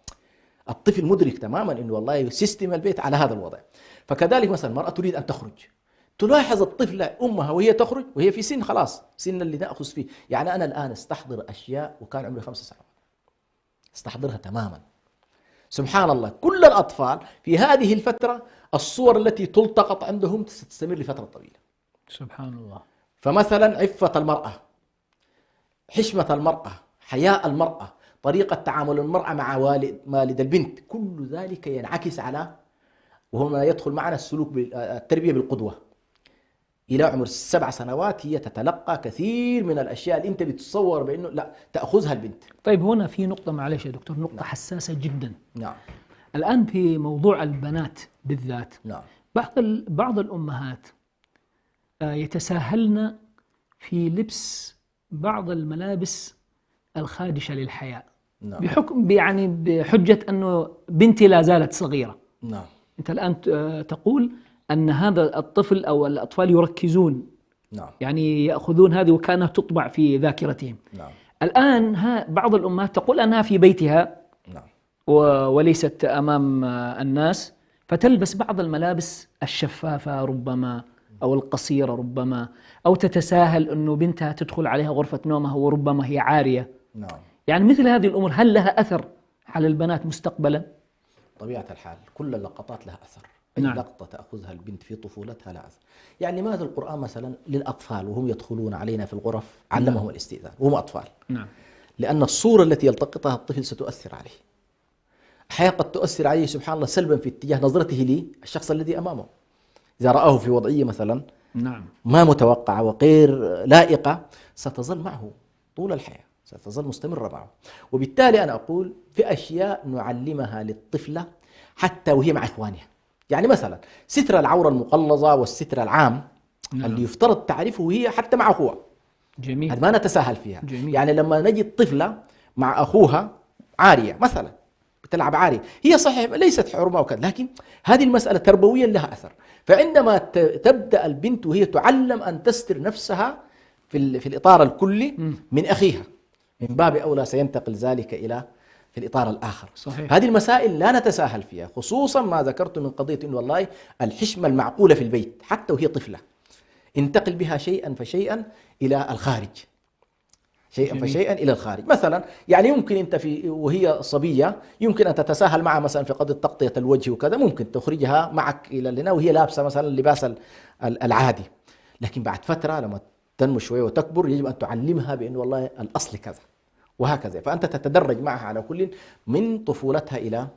الطفل مدرك تماما إنه والله سيستم البيت على هذا الوضع. فكذلك مثلا المرأة تريد أن تخرج، تلاحظ الطفلة أمها وهي تخرج وهي في سن خلاص سن اللي نأخذ فيه. يعني أنا الآن استحضر أشياء وكان عمري 5 سنوات استحضرها تماما. سبحان الله، كل الأطفال في هذه الفترة الصور التي تلتقط عندهم ستستمر لفترة طويلة. سبحان الله. فمثلا عفة المرأة، حشمة المرأة، حياء المرأة، طريقة تعامل المرأة مع والد البنت، كل ذلك ينعكس على، وهنا يدخل معنا السلوك التربية بالقدوة. إلى عمر 7 سنوات هي تتلقى كثير من الأشياء اللي أنت بتصور بأنه لا تأخذها البنت. طيب هنا في نقطة، معلش يا دكتور، نقطة نعم. حساسة جدا. نعم. الآن في موضوع البنات بالذات، نعم. بعض الأمهات يتساهلن في لبس بعض الملابس الخادشة للحياء. نعم. بحكم يعني بحجة أنه بنتي لا زالت صغيرة. نعم. أنت الآن تقول أن هذا الطفل أو الأطفال يركزون، نعم. يعني يأخذون هذه وكانها تطبع في ذاكرتهم. نعم. الآن بعض الأمهات تقول أنها في بيتها، نعم. وليست أمام الناس، فتلبس بعض الملابس الشفافة ربما أو القصيرة ربما، أو تتساهل أنه بنتها تدخل عليها غرفة نومها وربما هي عارية. نعم. يعني مثل هذه الأمور هل لها أثر على البنات مستقبلا؟ طبيعة الحال كل اللقطات لها أثر. نعم. أي لقطة تأخذها البنت في طفولتها لها أثر. يعني لماذا القرآن مثلا للأطفال وهم يدخلون علينا في الغرف علمهم الاستئذان وهم أطفال؟ نعم. لأن الصورة التي يلتقطها الطفل ستؤثر عليه. أحيانا قد تؤثر عليه سبحان الله سلبا في اتجاه نظرته للشخص الذي أمامه. إذا رآه في وضعية مثلا نعم. ما متوقعة وغير لائقة ستظل معه طول الحياة، ستظل مستمرة معه. وبالتالي أنا أقول في أشياء نعلمها للطفلة حتى وهي مع إخوانها. يعني مثلا ستر العورة المقلظة والستر العام، نعم. اللي يفترض تعرفه وهي حتى مع أخوها. جميل. هذا ما نتساهل فيها. جميل. يعني لما نجد طفلة مع أخوها عارية مثلا بتلعب عارية، هي صحيح ليست حرمة وكذا، لكن هذه المسألة تربويا لها أثر. فعندما تبدأ البنت وهي تعلم أن تستر نفسها في الإطار الكلي من أخيها، من باب أولى سينتقل ذلك إلى في الإطار الآخر. صحيح. هذه المسائل لا نتساهل فيها، خصوصا ما ذكرت من قضية إنه والله الحشمة المعقولة في البيت حتى وهي طفلة، انتقل بها شيئا فشيئا إلى الخارج، شيئا جميل. فشيئا إلى الخارج. مثلا يعني يمكن أنت وهي صبية يمكن أن تتساهل معها مثلا في قضية تغطية الوجه وكذا، ممكن تخرجها معك إلى هنا وهي لابسة مثلا اللباس العادي، لكن بعد فترة لما تنمو شوية وتكبر يجب أن تعلمها بأن والله الأصل كذا وهكذا. فأنت تتدرج معها على كل من طفولتها إلى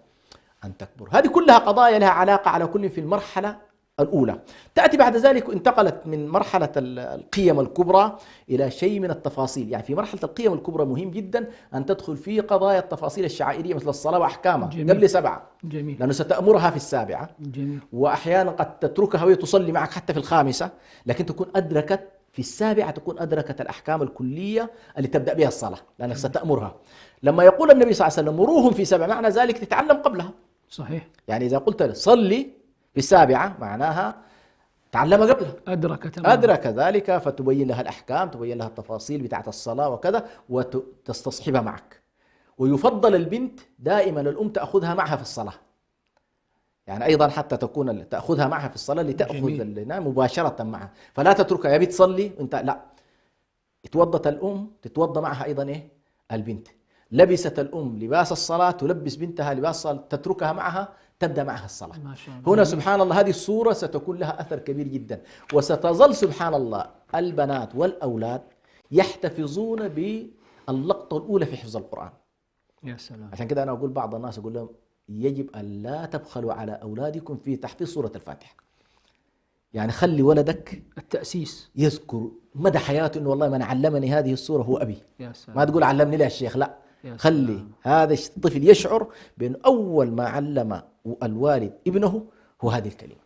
أن تكبر. هذه كلها قضايا لها علاقة على كل في المرحلة الأولى. تأتي بعد ذلك انتقلت من مرحلة القيم الكبرى إلى شيء من التفاصيل. يعني في مرحلة القيم الكبرى مهم جدا أن تدخل في قضايا التفاصيل الشعائرية مثل الصلاة وأحكامها قبل 7. جميل. لأنه ستأمرها في 7. جميل. وأحيانا قد تتركها وهي تصلي معك حتى في 5، لكن تكون أدركت في 7 تكون أدركت الأحكام الكلية اللي تبدأ بها الصلاة لأنك ستأمرها. لما يقول النبي صلى الله عليه وسلم مروهم في 7 معنى ذلك تتعلم قبلها. صحيح. يعني إذا قلت صلي في 7 معناها تعلم قبلها، أدرك ذلك، فتبين لها الأحكام، تبين لها التفاصيل بتاعة الصلاة وكذا وتستصحبها معك. ويفضل البنت دائما الأم تأخذها معها في الصلاة، يعني أيضا حتى تكون تأخذها معها في الصلاة لتأخذ مباشرة معها، فلا تتركها يا بنت تصلي وانت لا. اتوضت الأم تتوضى معها أيضا البنت. لبست الأم لباس الصلاة تلبس بنتها لباس الصلاة، تتركها معها تبدأ معها الصلاة. ما شاء الله. هنا سبحان الله هذه الصورة ستكون لها أثر كبير جدا، وستظل سبحان الله البنات والأولاد يحتفظون باللقطة الأولى في حفظ القرآن. يا سلام. عشان كده أنا أقول بعض الناس أقول لهم يجب أن لا تبخلوا على أولادكم في تحفيظ سورة الفاتحة. يعني خلي ولدك التأسيس يذكر مدى حياته إنه والله من علمني هذه السورة هو أبي. يا سلام. ما تقول علمني لها الشيخ، لا، خلي هذا الطفل يشعر بأن أول ما علم الوالد ابنه هو هذه الكلمة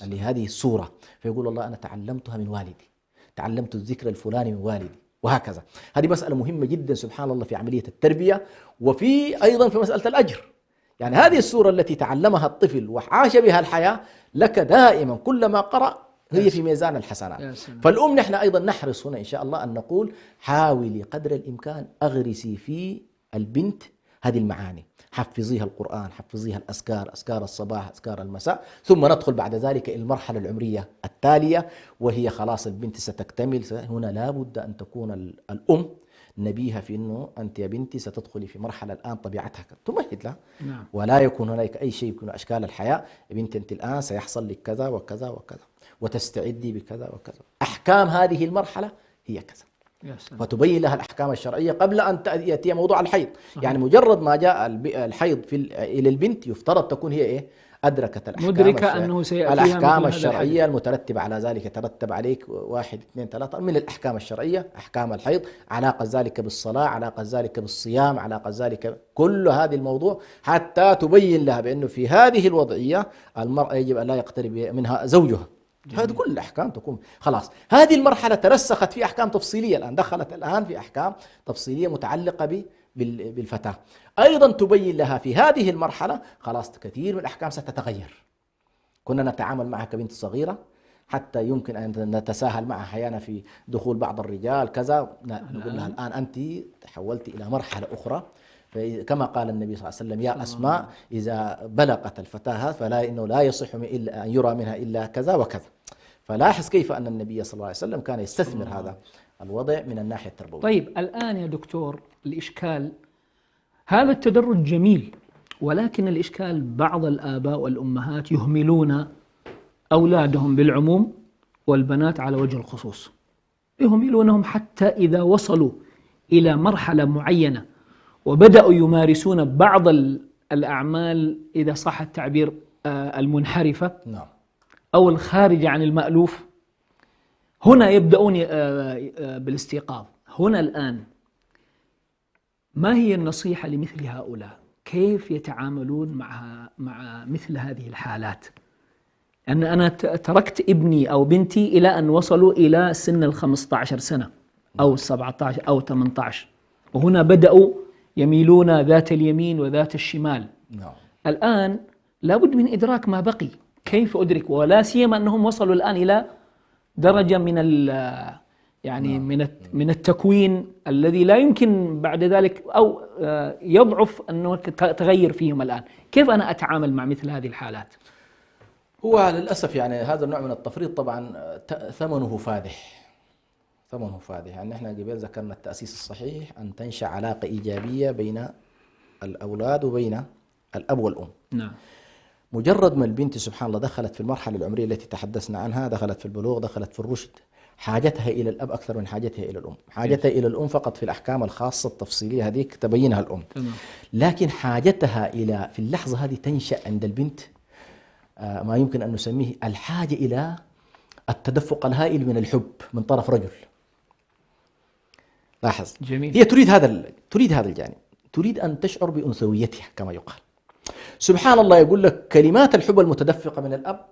اللي هذه السورة، فيقول والله أنا تعلمتها من والدي، تعلمت الذكر الفلاني من والدي، وهكذا. هذه مسألة مهمة جدا سبحان الله في عملية التربية، وفي أيضا في مسألة الأجر. يعني هذه السورة التي تعلمها الطفل وعاش بها الحياة لك دائما كلما قرأ هي في ميزان الحسنات. فالأم نحن أيضا نحرص هنا إن شاء الله أن نقول حاولي قدر الإمكان أغرسي في البنت هذه المعاني، حفظيها القرآن، حفظيها الأذكار، أذكار الصباح، أذكار المساء، ثم ندخل بعد ذلك إلى المرحلة العمرية التالية وهي خلاص البنت ستكتمل. هنا لا بد أن تكون الأم نبيها في أنه أنت يا بنتي ستدخلي في مرحلة الآن طبيعتها تمهد لها. نعم. ولا يكون هناك أي شيء يكون أشكال الحياة، يا بنتي أنت الآن سيحصل لك كذا وكذا وكذا وتستعدي بكذا وكذا، أحكام هذه المرحلة هي كذا، فتبين لها الأحكام الشرعية قبل أن يأتي موضوع الحيض. صحيح. يعني مجرد ما جاء الحيض إلى البنت يفترض تكون هي إيه؟ أدركت الأحكام مدركة أنه الأحكام الشرعية المترتبة على ذلك. يترتب عليك 1 2 3 من الأحكام الشرعية، أحكام الحيض، علاقة ذلك بالصلاة، علاقة ذلك بالصيام، علاقة ذلك كل هذه الموضوع، حتى تبين لها بأنه في هذه الوضعية المرأة يجب أن لا يقترب منها زوجها. هذه كل الأحكام تكون خلاص. هذه المرحلة ترسخت في أحكام تفصيلية الآن، دخلت الآن في أحكام تفصيلية متعلقة بالفتاة. أيضا تبين لها في هذه المرحلة خلاص كثير من الأحكام ستتغير. كنا نتعامل معها كبنت صغيرة حتى يمكن أن نتساهل معها أحيانا في دخول بعض الرجال كذا، نقول لها الآن أنت تحولت إلى مرحلة أخرى. كما قال النبي صلى الله عليه وسلم يا أسماء إذا بلغت الفتاة فلا إنه لا يصح إلا أن يرى منها إلا كذا وكذا. فلاحظ كيف أن النبي صلى الله عليه وسلم كان يستثمر هذا الوضع من الناحية التربوية. طيب الآن يا دكتور الإشكال، هذا التدرج جميل، ولكن الإشكال بعض الآباء والأمهات يهملون أولادهم بالعموم والبنات على وجه الخصوص، يهملونهم حتى إذا وصلوا إلى مرحلة معينة وبدأوا يمارسون بعض الأعمال إذا صح التعبير المنحرفة أو الخارجة عن المألوف، هنا يبدأون بالاستيقاظ. هنا الآن ما هي النصيحة لمثل هؤلاء؟ كيف يتعاملون مع مثل هذه الحالات؟ أن أنا تركت ابني أو بنتي إلى أن وصلوا إلى سن 15 سنة أو 17 أو 18، وهنا بدأوا يميلون ذات اليمين وذات الشمال. الآن لابد من إدراك ما بقي. كيف أدرك؟ ولا سيما أنهم وصلوا الآن إلى درجة من يعني من التكوين الذي لا يمكن بعد ذلك أو يضعف أنه تغير فيهم الآن. كيف أنا أتعامل مع مثل هذه الحالات؟ هو للأسف يعني هذا النوع من التفريط طبعا ثمنه فادح، ثمنه فادح. يعني احنا قبل ذكرنا التأسيس الصحيح أن تنشأ علاقة إيجابية بين الأولاد وبين الأب والأم. نعم. مجرد ما البنت سبحان الله دخلت في المرحلة العمرية التي تحدثنا عنها، دخلت في البلوغ، دخلت في الرشد، حاجتها إلى الأب أكثر من حاجتها إلى الأم. حاجتها إلى الأم فقط في الأحكام الخاصة التفصيلية هذيك تبينها الأم. لكن حاجتها إلى في اللحظة هذه تنشأ عند البنت ما يمكن أن نسميه الحاجة إلى التدفق الهائل من الحب من طرف رجل. لاحظ. جميل. هي تريد هذا الجانب، تريد أن تشعر بأنثويتها كما يقال. سبحان الله يقول لك كلمات الحب المتدفقة من الأب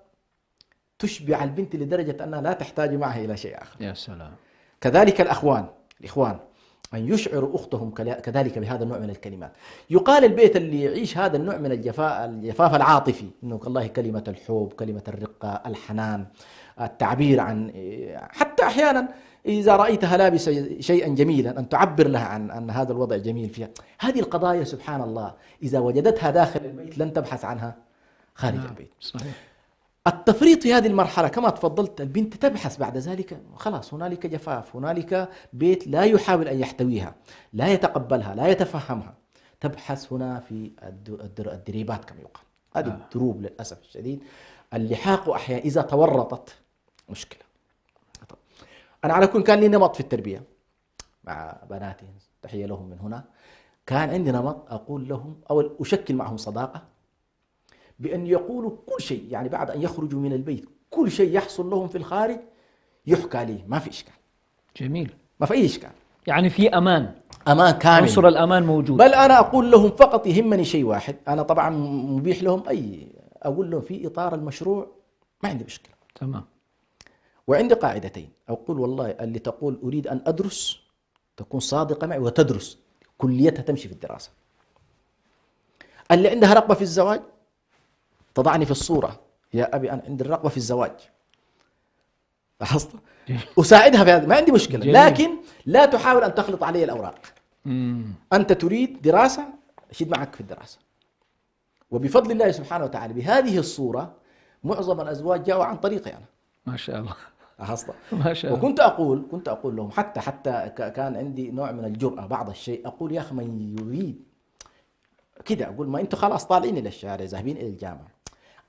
تشبع البنت لدرجة أنها لا تحتاج معها إلى شيء آخر. يا سلام. كذلك الإخوان أن يشعروا أختهم كذلك بهذا النوع من الكلمات. يقال البيت اللي يعيش هذا النوع من الجفاف العاطفي، إنه والله كلمة الحب، كلمة الرقة، الحنان، التعبير عن، حتى أحيانا إذا رأيتها لابسة شيئا جميلا أن تعبر لها عن أن هذا الوضع جميل فيها. هذه القضايا سبحان الله إذا وجدتها داخل البيت لن تبحث عنها خارج البيت. صحيح. التفريط في هذه المرحلة كما تفضلت، البنت تبحث بعد ذلك خلاص هنالك جفاف، هنالك بيت لا يحاول أن يحتويها، لا يتقبلها، لا يتفهمها. تبحث هنا في الدريبات كما يقال. هذه الدروب للأسف الشديد. اللحاق أحيانا إذا تورطت مشكلة. أنا على كل كان لي نمط في التربية مع بناتي، تحية لهم من هنا. كان عندي نمط أقول لهم أو أشكل معهم صداقة بأن يقولوا كل شيء، يعني بعد أن يخرجوا من البيت كل شيء يحصل لهم في الخارج يحكى لي، ما في إشكال. جميل. ما في أي إشكال، يعني في أمان كامل، عنصر الأمان موجود. بل أنا أقول لهم فقط يهمني شيء واحد، أنا طبعا مبيح لهم أقول لهم في إطار المشروع ما عندي مشكلة. تمام. وعندي قاعدتين، أقول والله اللي تقول أريد أن أدرس تكون صادقة معي وتدرس كليتها تمشي في الدراسة. اللي عندها رغبة في الزواج تضعني في الصورة، يا أبي أنا عندي الرغبة في الزواج، لاحظت؟ أساعدها في هذا، ما عندي مشكلة. جميل. لكن لا تحاول أن تخلط علي الأوراق. مم. أنت تريد دراسة، أشد معك في الدراسة. وبفضل الله سبحانه وتعالى بهذه الصورة معظم الأزواج جاءوا عن طريقي أنا. ما شاء الله. لاحظت؟ ما شاء الله. كنت أقول لهم حتى كان عندي نوع من الجرأة بعض الشيء، أقول يا أخي من يريد كده، أقول ما أنتم خلاص طالعين إلى الشارع ذاهبين إلى الجامعة،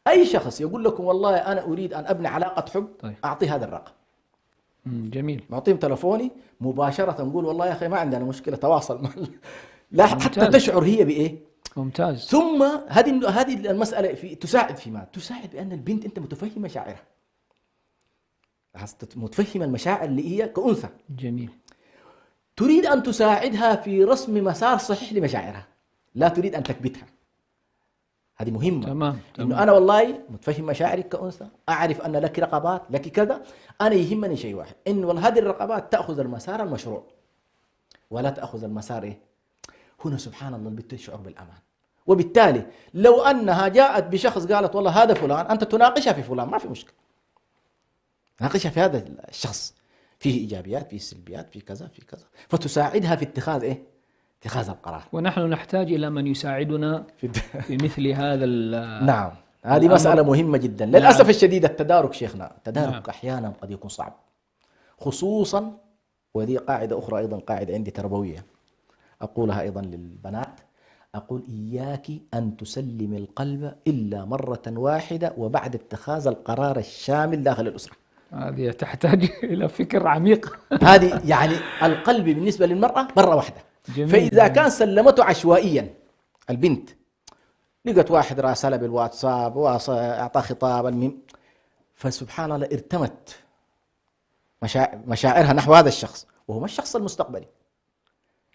أي شخص يقول لكم والله أنا أريد أن أبني علاقة حب، طيب. أعطيه هذا الرقم. جميل. معطيهم تلفوني مباشرة، نقول والله يا أخي ما عندنا مشكلة، تواصل مع لا حتى ممتاز. تشعر هي بإيه؟ ممتاز. ثم هذه المسألة تساعد في ما؟ تساعد بأن البنت أنت متفهم مشاعرها. متفهم المشاعر اللي هي كأنثى. جميل. تريد أن تساعدها في رسم مسار صحيح لمشاعرها، لا تريد أن تكبتها. هذه مهمة. تمام. إنه أنا والله متفهم مشاعرك كأنثى، أعرف أن لك رغبات، لك كذا، أنا يهمني شيء واحد، إن والله هذه الرغبات تأخذ المسار المشروع ولا تأخذ المسار إيه؟ هنا سبحان الله البنت تشعر بالأمان. وبالتالي لو أنها جاءت بشخص قالت والله هذا فلان، أنت تناقشها في فلان، ما في مشكلة. ناقشها في هذا الشخص، فيه إيجابيات، فيه سلبيات، فيه كذا، فيه كذا، فتساعدها في اتخاذ إيه؟ اتخاذ القرار. ونحن نحتاج إلى من يساعدنا في مثل هذا نعم، هذه مسألة مهمة جدا. للأسف الشديد التدارك شيخنا، التدارك نعم. أحيانا قد يكون صعب، خصوصا وهذه قاعدة أخرى أيضا، قاعدة عندي تربوية أقولها أيضا للبنات، أقول إياك أن تسلم القلب إلا مرة واحدة وبعد اتخاذ القرار الشامل داخل الأسرة. هذه تحتاج إلى فكر عميق. هذه يعني القلب بالنسبة للمرأة مرة واحدة. جميل. فإذا كان سلمته عشوائيا، البنت لقت واحد راسلها بالواتساب وأعطاه خطاب فسبحان الله ارتمت مشاعرها نحو هذا الشخص، وهو الشخص المستقبلي.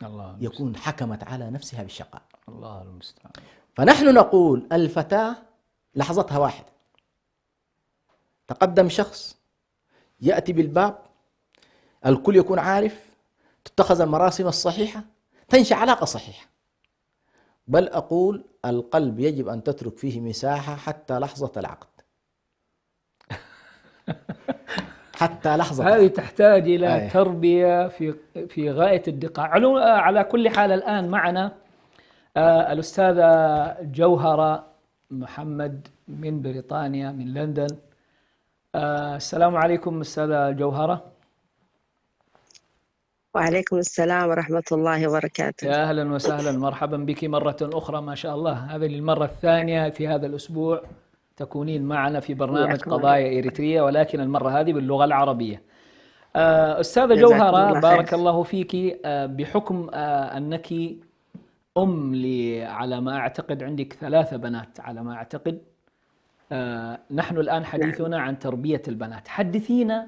الله يكون حكمت على نفسها بالشقاء. الله المستعان. فنحن نقول الفتاة لحظتها واحد، تقدم شخص يأتي بالباب، الكل يكون عارف، تتخذ المراسم الصحيحة، تنشأ علاقة صحيحة. بل أقول القلب يجب أن تترك فيه مساحة حتى لحظة العقد. حتى لحظة هذه تحتاج إلى أيه. تربية في غاية الدقة. على كل حال الآن معنا الأستاذة جوهرة محمد من بريطانيا، من لندن. السلام عليكم أستاذة جوهرة. وعليكم السلام ورحمة الله وبركاته. يا أهلا وسهلا، مرحبا بك مرة أخرى. ما شاء الله، هذه للمرة الثانية في هذا الأسبوع تكونين معنا في برنامج قضايا إريتريا، ولكن المرة هذه باللغة العربية. أستاذة جوهرة بارك الله فيك، بحكم أنك على ما أعتقد عندك 3 بنات على ما أعتقد، نحن الآن حديثنا عن تربية البنات. حدثينا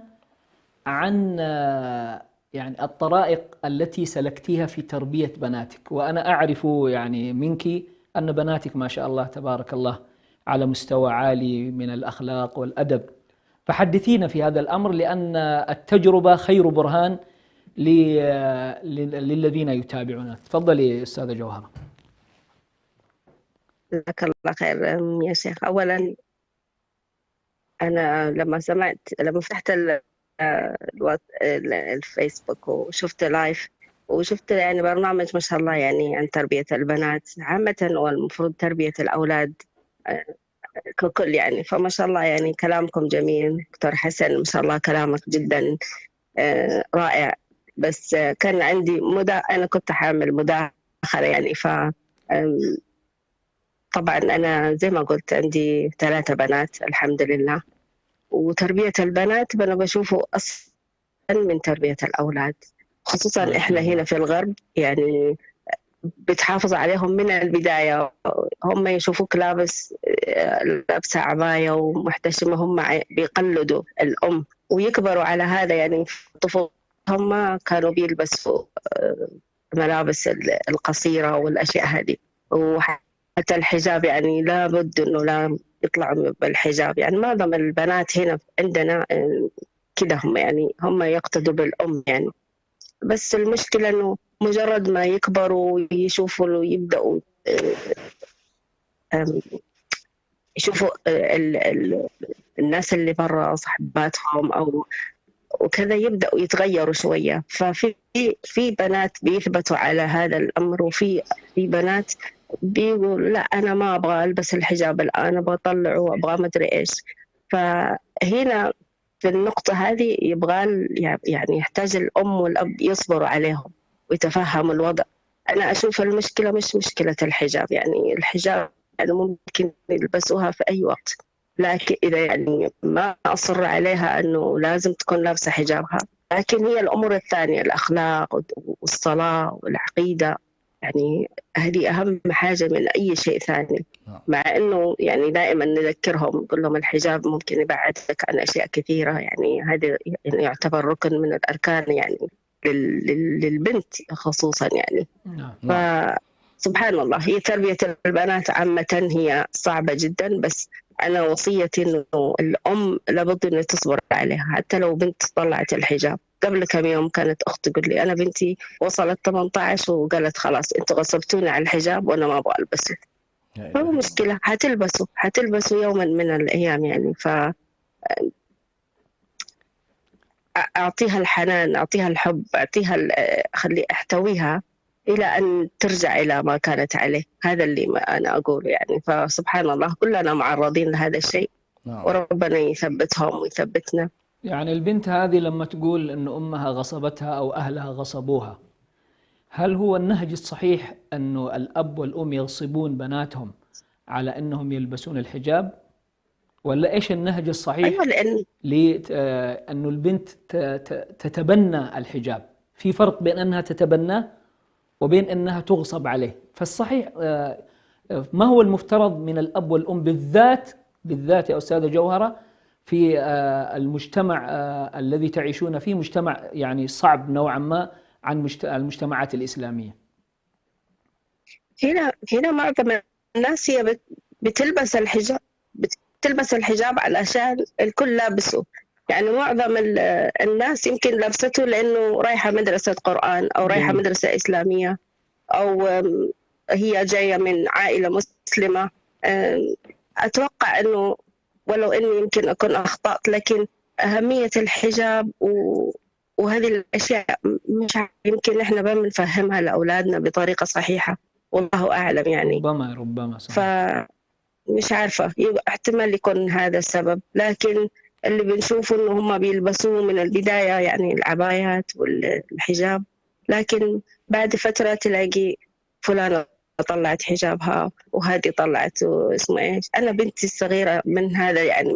عن يعني الطرائق التي سلكتيها في تربية بناتك. وأنا أعرف يعني منك أن بناتك ما شاء الله تبارك الله على مستوى عالي من الأخلاق والأدب، فحدثينا في هذا الأمر، لأن التجربة خير برهان للذين يتابعون. تفضلي أستاذة جوهرة. جزاك الله خير يا شيخ. أولا أنا لما فتحت الفيسبوك وشفت لايف وشفت يعني برنامج ما شاء الله يعني عن تربية البنات عامة، والمفروض تربية الأولاد ككل يعني، فما شاء الله يعني كلامكم جميل. دكتور حسن ما شاء الله كلامك جدا رائع. بس كان عندي أنا كنت حامل مداخلة يعني، طبعا أنا زي ما قلت عندي 3 بنات الحمد لله، وتربية البنات أنا بشوفه أصلا من تربية الأولاد، خصوصا إحنا هنا في الغرب يعني بتحافظ عليهم من البداية. هم يشوفوك لابسة عباية ومحتشمة، هم بيقلدوا الأم ويكبروا على هذا يعني. طفولهم ما كانوا بيلبسوا ملابس القصيرة والأشياء هذه، وحتى الحجاب يعني لابد إنه لا يطلعوا بالحجاب. يعني معظم البنات هنا عندنا كده هم يقتدوا بالأم يعني. بس المشكلة إنه مجرد ما يكبروا ويشوفوا ويبدأوا يشوفوا الناس اللي برا صحباتهم أو وكذا يبدأوا يتغيروا شوية. في بنات بيثبتوا على هذا الأمر، وفي بنات بيقول لا أنا ما أبغى ألبس الحجاب الآن، أبغى أطلعه وأبغى ما أدري إيش. فهنا في النقطة هذه يبغى يعني يحتاج الأم والأب يصبروا عليهم ويتفهموا الوضع. أنا أشوف المشكلة مش مشكلة الحجاب، يعني الحجاب يعني ممكن يلبسوها في أي وقت، لكن إذا يعني ما أصر عليها أنه لازم تكون لابسة حجابها، لكن هي الأمور الثانية الأخلاق والصلاة والعقيدة يعني هذه أهم حاجة من أي شيء ثاني. مع أنه يعني دائما نذكرهم نقول لهم الحجاب ممكن يبعدك عن أشياء كثيرة، يعني هذا يعني يعتبر ركن من الأركان يعني للبنت خصوصا يعني. فسبحان الله هي تربية البنات عامة هي صعبة جدا، بس أنا وصيتي إنه الأم لابد إنه تصبر عليها. حتى لو بنت طلعت الحجاب، قبل كم يوم كانت أختي تقول لي أنا بنتي وصلت 18 وقالت خلاص أنتوا غصبتوني على الحجاب وأنا ما أبغى ألبسه. مو مشكلة، حتلبسوا يوما من الأيام يعني. ف أعطيها الحنان، أعطيها الحب، خلي أحتويها إلى أن ترجع إلى ما كانت عليه. هذا اللي أنا أقوله يعني. فسبحان الله كلنا معرضين لهذا الشيء، وربنا يثبتهم ويثبتنا. يعني البنت هذه لما تقول أن أمها غصبتها أو أهلها غصبوها، هل هو النهج الصحيح أنه الأب والأم يغصبون بناتهم على أنهم يلبسون الحجاب، ولا إيش النهج الصحيح؟ أيوة، لأنه البنت تتبنى الحجاب؟ في فرق بين أنها تتبناه وبين أنها تغصب عليه. فالصحيح ما هو المفترض من الأب والأم بالذات يا أستاذة جوهرة في المجتمع الذي تعيشون فيه، مجتمع يعني صعب نوعا ما عن المجتمعات الإسلامية؟ هنا معظم الناس هي بتلبس الحجاب علشان الكل لابسه. يعني معظم الناس يمكن لابسته لأنه رايحة مدرسة قرآن أو رايحة مدرسة إسلامية، أو هي جاية من عائلة مسلمة. أتوقع أنه ولو أني يمكن أكون أخطأت، لكن أهمية الحجاب وهذه الأشياء مش يمكن إحنا ما بنفهمها لأولادنا بطريقة صحيحة، والله أعلم يعني. ربما صحيح. فمش عارفة، احتمال يكون هذا السبب. لكن اللي بنشوفه إنه هم بيلبسوه من البداية يعني العبايات والحجاب، لكن بعد فترة تلاقي فلانة طلعت حجابها وهذه طلعت اسمه إيش. أنا بنتي الصغيرة من هذا يعني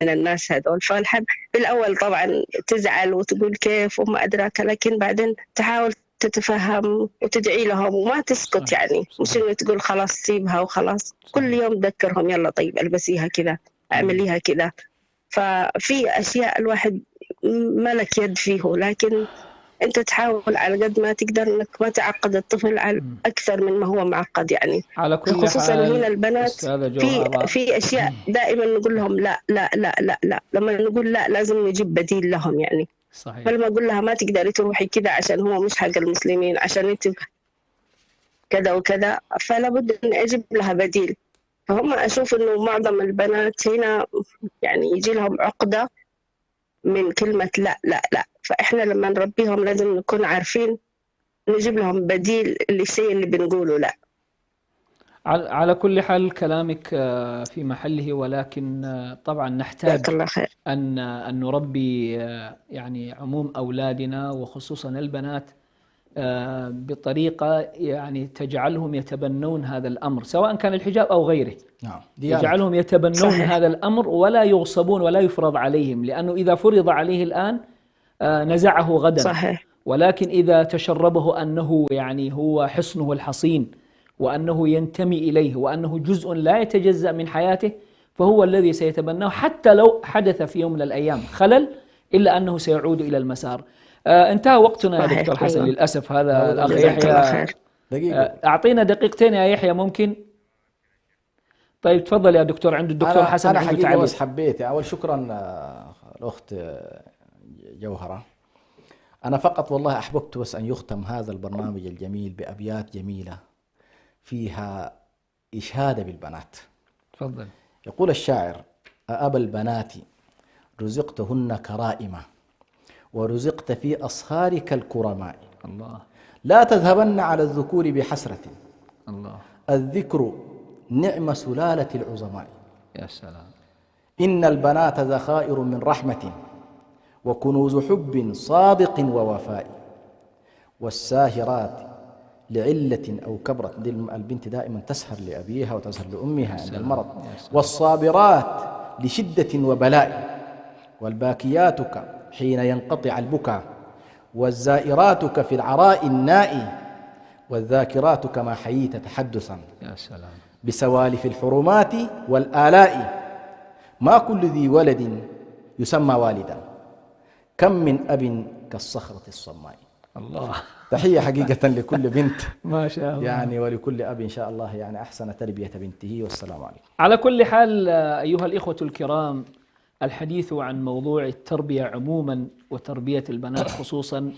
من الناس هذول. فالحب بالأول طبعا تزعل وتقول كيف وما أدراك، لكن بعدين تحاول تتفهم وتدعي لهم وما تسكت يعني. مش إنه تقول خلاص سيبها وخلاص، كل يوم ذكرهم يلا طيب البسيها كذا، اعمليها كذا. ففي أشياء الواحد ما لك يد فيه، لكن أنت تحاول على قد ما تقدر إنك ما تعقد الطفل على أكثر من ما هو معقد يعني. على كل خصوصا حال هنا البنات في أشياء دائما نقول لهم لا لا لا لا لا. لما نقول لا لازم نجيب بديل لهم يعني. صحيح. فلما أقول لها ما تقدري تروحي كذا عشان هو مش حق المسلمين، عشان أنت كذا وكذا، فلا بد إن أجيب لها بديل. فهم أشوف إنه معظم البنات هنا يعني يجي لهم عقدة من كلمة لا لا لا. فإحنا لما نربيهم لازم نكون عارفين نجيب لهم بديل للشيء اللي بنقوله لا. على كل حال كلامك في محله، ولكن طبعا نحتاج أن نربي يعني عموم أولادنا وخصوصا البنات بطريقة يعني تجعلهم يتبنون هذا الأمر، سواء كان الحجاب أو غيره. يجعلهم يتبنون صحيح. هذا الأمر ولا يغصبون ولا يفرض عليهم، لأنه إذا فرض عليه الآن نزعه غدا. صحيح. ولكن إذا تشربه أنه يعني هو حصنه الحصين، وأنه ينتمي إليه، وأنه جزء لا يتجزأ من حياته، فهو الذي سيتبناه حتى لو حدث في يوم من الأيام خلل، إلا أنه سيعود إلى المسار. انتهى وقتنا يا دكتور حسن للأسف. هذا الأخ يحيى أعطينا دقيقتين يا يحيى ممكن؟ طيب تفضل يا دكتور. عند الدكتور حسن أنا حقيقة بس حبيت أول شكرا الأخت جوهرة. أنا فقط والله أحببت بس أن يختم هذا البرنامج الجميل بأبيات جميلة فيها إشادة بالبنات. تفضل. يقول الشاعر: أبا البنات رزقتهن كرائمة ورزقت في أصهارك الكرماء. الله لا تذهبن على الذكور بحسرة، الله الذكر نعم سلالة العظماء. يا سلام. إن البنات ذخائر من رحمة وكنوز حب صادق ووفاء، والساهرات لعلة أو كبرت، البنت دائما تسهر لأبيها وتسهر لأمها عند المرض، والصابرات لشدة وبلاء، والباكياتك حين ينقطع البكاء، والزائراتك في العراء الناء، والذاكراتك ما حييت تحدثا. يا سلام. بسوالف الحرمات والآلاء، ما كل ذي ولد يسمى والدا، كم من أب كالصخرة الصماء. الله. تحية حقيقة لكل بنت ما شاء الله يعني، ولكل أب إن شاء الله يعني أحسن تربية بنته. والسلام عليكم. على كل حال أيها الإخوة الكرام، الحديث عن موضوع التربية عموما وتربية البنات خصوصا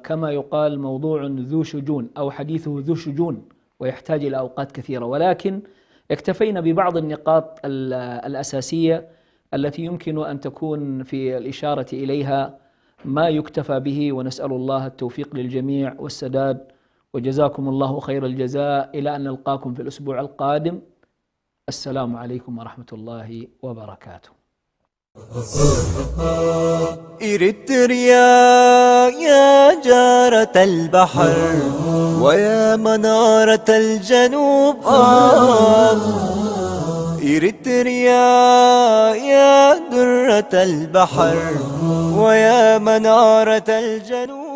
كما يقال موضوع ذو شجون أو حديثه ذو شجون ويحتاج إلى أوقات كثيرة، ولكن اكتفينا ببعض النقاط الأساسية التي يمكن أن تكون في الإشارة إليها ما يكتفى به، ونسأل الله التوفيق للجميع والسداد، وجزاكم الله خير الجزاء. إلى أن نلقاكم في الأسبوع القادم. السلام عليكم ورحمة الله وبركاته. إريتريا يا جارة البحر ويا منارة الجنوب إريتريا يا درة البحر ويا منارة الجنوب